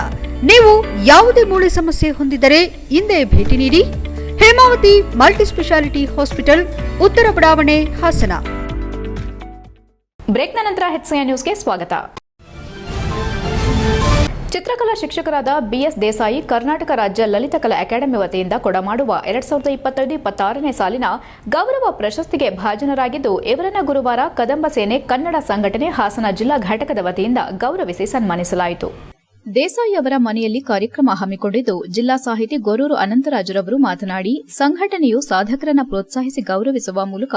ನೀವು ಯಾವುದೇ ಮೂಳೆ ಸಮಸ್ಯೆ ಹೊಂದಿದ್ದರೆ ಹಿಂದೆ ಭೇಟಿ ನೀಡಿ. ಹೇಮಾವತಿ ಮಲ್ಟಿ ಸ್ಪೆಷಾಲಿಟಿ ಹಾಸ್ಪಿಟಲ್, ಉತ್ತರ ಬಡಾವಣೆ, ಹಾಸನ. ಬ್ರೇಕ್ನ ನಂತರ ಹೆಚ್ಸಿಎನ್ ನ್ಯೂಸ್ಗೆ ಸ್ವಾಗತ. ಚಿತ್ರಕಲಾ ಶಿಕ್ಷಕರಾದ ಬಿಎಸ್ ದೇಸಾಯಿ ಕರ್ನಾಟಕ ರಾಜ್ಯ ಲಲಿತಕಲಾ ಅಕಾಡೆಮಿ ವತಿಯಿಂದ ಕೊಡಮಾಡುವ 2025-26ನೇ ಸಾಲಿನ ಗೌರವ ಪ್ರಶಸ್ತಿಗೆ ಭಾಜನರಾಗಿದ್ದು, ಇವರನ್ನು ಗುರುವಾರ ಕದಂಬ ಸೇನೆ ಕನ್ನಡ ಸಂಘಟನೆ ಹಾಸನ ಜಿಲ್ಲಾ ಘಟಕದ ವತಿಯಿಂದ ಗೌರವಿಸಿ ಸನ್ಮಾನಿಸಲಾಯಿತು. ದೇಸಾಯಿ ಅವರ ಮನೆಯಲ್ಲಿ ಕಾರ್ಯಕ್ರಮ ಹಮ್ಮಿಕೊಂಡಿದ್ದು, ಜಿಲ್ಲಾ ಸಾಹಿತಿ ಗೊರೂರು ಅನಂತರಾಜರವರು ಮಾತನಾಡಿ, ಸಂಘಟನೆಯು ಸಾಧಕರನ್ನು ಪ್ರೋತ್ಸಾಹಿಸಿ ಗೌರವಿಸುವ ಮೂಲಕ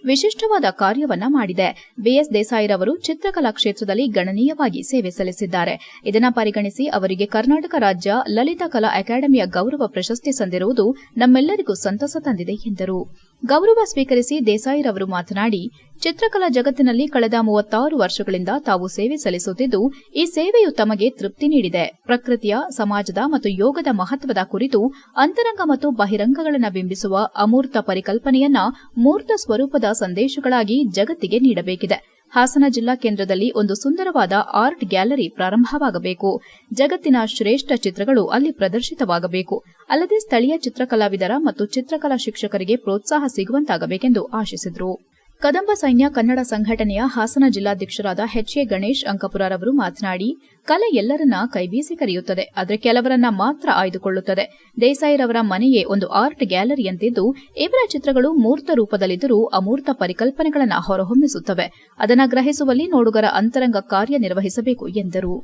ವಿಶಿಷ್ಟವಾದ ಕಾರ್ಯವನ್ನ ಮಾಡಿದೆ. ಬಿಎಸ್ ದೇಸಾಯಿರವರು ಚಿತ್ರಕಲಾ ಕ್ಷೇತ್ರದಲ್ಲಿ ಗಣನೀಯವಾಗಿ ಸೇವೆ ಸಲ್ಲಿಸಿದ್ದಾರೆ. ಇದನ್ನು ಪರಿಗಣಿಸಿ ಅವರಿಗೆ ಕರ್ನಾಟಕ ರಾಜ್ಯ ಲಲಿತ ಕಲಾ ಅಕಾಡೆಮಿಯ ಗೌರವ ಪ್ರಶಸ್ತಿ ಸಂದಿರುವುದು ನಮ್ಮೆಲ್ಲರಿಗೂ ಸಂತಸ ತಂದಿದೆ ಎಂದರು. ಗೌರವ ಸ್ವೀಕರಿಸಿ ದೇಸಾಯಿರವರು ಮಾತನಾಡಿ, ಚಿತ್ರಕಲಾ ಜಗತ್ತಿನಲ್ಲಿ ಕಳೆದ 36 ವರ್ಷಗಳಿಂದ ತಾವು ಸೇವೆ ಸಲ್ಲಿಸುತ್ತಿದ್ದು, ಈ ಸೇವೆಯು ತಮಗೆ ತೃಪ್ತಿ ನೀಡಿದೆ. ಪ್ರಕೃತಿಯ, ಸಮಾಜದ ಮತ್ತು ಯೋಗದ ಮಹತ್ವದ ಕುರಿತು ಅಂತರಂಗ ಮತ್ತು ಬಹಿರಂಗಗಳನ್ನು ಬಿಂಬಿಸುವ ಅಮೂರ್ತ ಪರಿಕಲ್ಪನೆಯನ್ನ ಮೂರ್ತ ಸ್ವರೂಪದ ಸಂದೇಶಗಳಾಗಿ ಜಗತ್ತಿಗೆ ನೀಡಬೇಕಿದೆ. ಹಾಸನ ಜಿಲ್ಲಾ ಕೇಂದ್ರದಲ್ಲಿ ಒಂದು ಸುಂದರವಾದ ಆರ್ಟ್ ಗ್ಯಾಲರಿ ಪ್ರಾರಂಭವಾಗಬೇಕು. ಜಗತ್ತಿನ ಶ್ರೇಷ್ಠ ಚಿತ್ರಗಳು ಅಲ್ಲಿ ಪ್ರದರ್ಶಿತವಾಗಬೇಕು. ಅಲ್ಲದೆ ಸ್ಥಳೀಯ ಚಿತ್ರಕಲಾವಿದರ ಮತ್ತು ಚಿತ್ರಕಲಾ ಶಿಕ್ಷಕರಿಗೆ ಪ್ರೋತ್ಸಾಹ ಸಿಗುವಂತಾಗಬೇಕೆಂದು ಆಶಿಸಿದರು. ಕದಂಬ ಸೈನ್ಯ ಕನ್ನಡ ಸಂಘಟನೆಯ ಹಾಸನ ಜಿಲ್ಲಾಧ್ಯಕ್ಷರಾದ ಎಚ್.ಎ. ಗಣೇಶ್ ಅಂಕಪುರರವರು ಮಾತನಾಡಿ, ಕಲೆ ಎಲ್ಲರನ್ನ ಕೈಬೀಸಿ ಕರೆಯುತ್ತದೆ, ಆದರೆ ಕೆಲವರನ್ನ ಮಾತ್ರ ಆಯ್ದುಕೊಳ್ಳುತ್ತದೆ. ದೇಸಾಯಿರವರ ಮನೆಯೇ ಒಂದು ಆರ್ಟ್ ಗ್ಯಾಲರಿಯಂತಿದ್ದು, ಇವರ ಚಿತ್ರಗಳು ಮೂರ್ತ ರೂಪದಲ್ಲಿದ್ದರೂ ಅಮೂರ್ತ ಪರಿಕಲ್ಪನೆಗಳನ್ನು ಹೊರಹೊಮ್ಮಿಸುತ್ತವೆ. ಅದನ್ನು ಗ್ರಹಿಸುವಲ್ಲಿ ನೋಡುಗರ ಅಂತರಂಗ ಕಾರ್ಯನಿರ್ವಹಿಸಬೇಕು ಎಂದರು.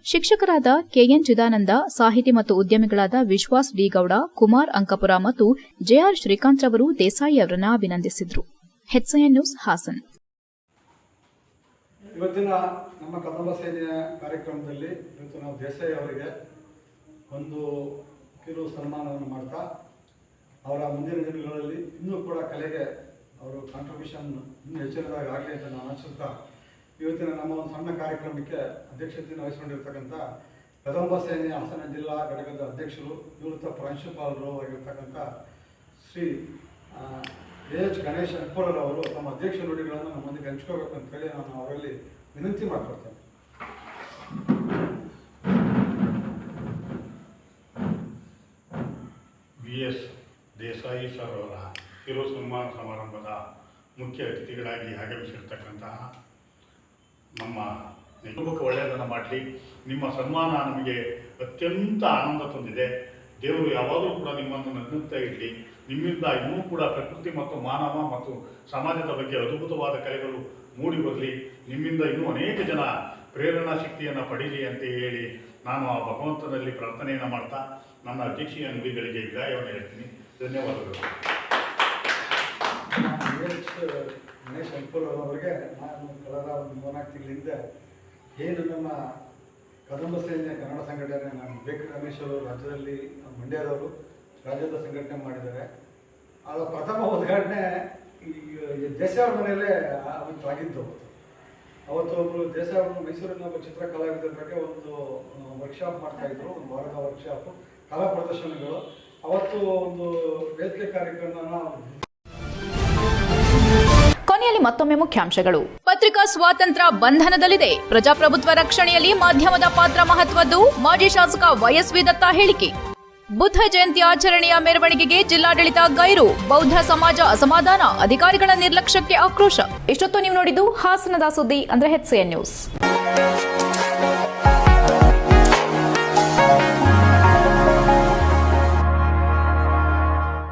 ಶಿಕ್ಷಕರಾದ ಕೆಎನ್ ಚಿದಾನಂದ, ಸಾಹಿತಿ ಮತ್ತು ಉದ್ಯಮಿಗಳಾದ ವಿಶ್ವಾಸ್ ಡಿ ಗೌಡ, ಕುಮಾರ್ ಅಂಕಪುರ ಮತ್ತು ಜೆಆರ್ ಶ್ರೀಕಾಂತ್ ರವರು ದೇಸಾಯಿ ಅವರನ್ನು ಅಭಿನಂದಿಸಿದರು. HCN news Hassan. ಇವತ್ತಿನ ನಮ್ಮ ಕದಂಬ ಸೇನೆಯ ಕಾರ್ಯಕ್ರಮದಲ್ಲಿ ಇವತ್ತು ನಾವು ದೇಸಾಯಿ ಅವರಿಗೆ ಒಂದು ಕಿರು ಸನ್ಮಾನವನ್ನು ಮಾಡ್ತಾ ಅವರ ಮುಂದಿನ ದಿನಗಳಲ್ಲಿ ಇನ್ನೂ ಕೂಡ ಕಲೆಗೆ ಅವರು ಕಾಂಟ್ರಿಬ್ಯೂಷನ್ ಇನ್ನೂ ಹೆಚ್ಚಿನದಾಗಿ ಆಗಲಿ ಅಂತ ನಾನು ಅನಿಸುತ್ತಾ ಇವತ್ತಿನ ನಮ್ಮ ಒಂದು ಸಣ್ಣ ಕಾರ್ಯಕ್ರಮಕ್ಕೆ ಅಧ್ಯಕ್ಷತೆಯನ್ನು ವಹಿಸಿಕೊಂಡಿರ್ತಕ್ಕಂಥ ಕದಂಬ ಸೇನೆಯ ಹಾಸನ ಜಿಲ್ಲಾ ಘಟಕದ ಅಧ್ಯಕ್ಷರು, ನಿವೃತ್ತ ಪ್ರಾಂಶುಪಾಲರು ಆಗಿರ್ತಕ್ಕಂಥ ಶ್ರೀ ಎಚ್. ಗಣೇಶ್ ಅಂಕಪುರರವರು ತಮ್ಮ ಅಧ್ಯಕ್ಷ ನುಡಿಗಳನ್ನು ನಮ್ಮೊಂದಿಗೆ ಹಂಚ್ಕೋಬೇಕು ಅಂತ ಹೇಳಿ ನಾನು ಅವರಲ್ಲಿ ವಿನಂತಿ ಮಾಡ್ಕೊಳ್ತೇನೆ. BS ದೇಸಾಯಿ ಸರ್ ಅವರ ಕಿರು ಸನ್ಮಾನ ಸಮಾರಂಭದ ಮುಖ್ಯ ಅತಿಥಿಗಳಾಗಿ ಆಗಮಿಸಿರ್ತಕ್ಕಂತಹ ನಮ್ಮ ನಿಜಕ್ಕೂ ಒಳ್ಳೆಯದನ್ನು ಮಾಡಲಿ. ನಿಮ್ಮ ಸನ್ಮಾನ ನಮಗೆ ಅತ್ಯಂತ ಆನಂದ ತಂದಿದೆ. ದೇವರು ಯಾವಾಗಲೂ ಕೂಡ ನಿಮ್ಮನ್ನು ನಗ್ನುತ್ತಾ ಇರಲಿ. ನಿಮ್ಮಿಂದ ಇನ್ನೂ ಕೂಡ ಪ್ರಕೃತಿ ಮತ್ತು ಮಾನವ ಮತ್ತು ಸಮಾಜದ ಬಗ್ಗೆ ಅದ್ಭುತವಾದ ಕಲೆಗಳು ಮೂಡಿ ಬರಲಿ. ನಿಮ್ಮಿಂದ ಇನ್ನೂ ಅನೇಕ ಜನ ಪ್ರೇರಣಾ ಶಕ್ತಿಯನ್ನು ಪಡೀಲಿ ಅಂತ ಹೇಳಿ ನಾನು ಆ ಭಗವಂತನಲ್ಲಿ ಪ್ರಾರ್ಥನೆಯನ್ನು ಮಾಡ್ತಾ ನನ್ನ ಅಧ್ಯಕ್ಷೀಯ ನುಡಿಗಳಿಗೆ ವಿದಾಯವನ್ನು ಹೇಳ್ತೀನಿ. ಧನ್ಯವಾದಗಳು. ಗಣೇಶ್ ಅಂಕಪುರವರಿಗೆ ನಾನು ಕಳೆದ ಒಂದು 3-4 ತಿಂಗಳಿಂದ ಏನು ನಮ್ಮ ಕದಂಬ ಸೇನೆ ಕನ್ನಡ ಸಂಘಟನೆ ನಾನು ಬೇಕರಿ ರಮೇಶ್ ಅವರು ರಾಜ್ಯದಲ್ಲಿ ಮಂಡ್ಯದವರು ರಾಜ್ಯದ ಸಂಘಟನೆ ಮಾಡಿದ್ದಾರೆ. ಅದರ ಪ್ರಥಮ ಉದ್ಘಾಟನೆ ಈ ದೇಸಾಯಿ ಅವ್ರ ಮನೆಯಲ್ಲೇ ಅವತ್ತು ಆಗಿದ್ದು. ಅವತ್ತು ಒಬ್ಬರು ದೇಸಾಯಿ ಅವರು ಮೈಸೂರಿನ ಒಬ್ಬ ಚಿತ್ರಕಲಾವಿದರ ಬಗ್ಗೆ ಒಂದು ವರ್ಕ್ಶಾಪ್ ಮಾಡ್ತಾಯಿದ್ರು, ಒಂದು ವಾರದ ವರ್ಕ್ಶಾಪು, ಕಲಾ ಪ್ರದರ್ಶನಗಳು. ಅವತ್ತು ಒಂದು ವೇದಿಕೆ ಕಾರ್ಯಕ್ರಮನ. ಕೊನೆಯಲ್ಲಿ ಮತ್ತೊಮ್ಮೆ ಮುಖ್ಯಾಂಶಗಳು. ಪತ್ರಿಕಾ ಸ್ವಾತಂತ್ರ್ಯ ಬಂಧನದಲ್ಲಿದೆ. ಪ್ರಜಾಪ್ರಭುತ್ವ ರಕ್ಷಣೆಯಲ್ಲಿ ಮಾಧ್ಯಮದ ಪಾತ್ರ ಮಹತ್ವದ್ದು. ಮಾಜಿ ಶಾಸಕ ವೈಎಸ್ ದತ್ತ ಹೇಳಿಕೆ. ಬುದ್ಧ ಜಯಂತಿ ಆಚರಣೆಯ ಮೆರವಣಿಗೆಗೆ ಜಿಲ್ಲಾಡಳಿತ ಗೈರು. ಬೌದ್ಧ ಸಮಾಜ ಅಸಮಾಧಾನ. ಅಧಿಕಾರಿಗಳ ನಿರ್ಲಕ್ಷ್ಯಕ್ಕೆ ಆಕ್ರೋಶ. ಇಷ್ಟೊತ್ತು ನೀವು ನೋಡಿದ್ದು ಹಾಸನದ ಸುದ್ದಿ ಅಂದ್ರೆ HCN ನ್ಯೂಸ್.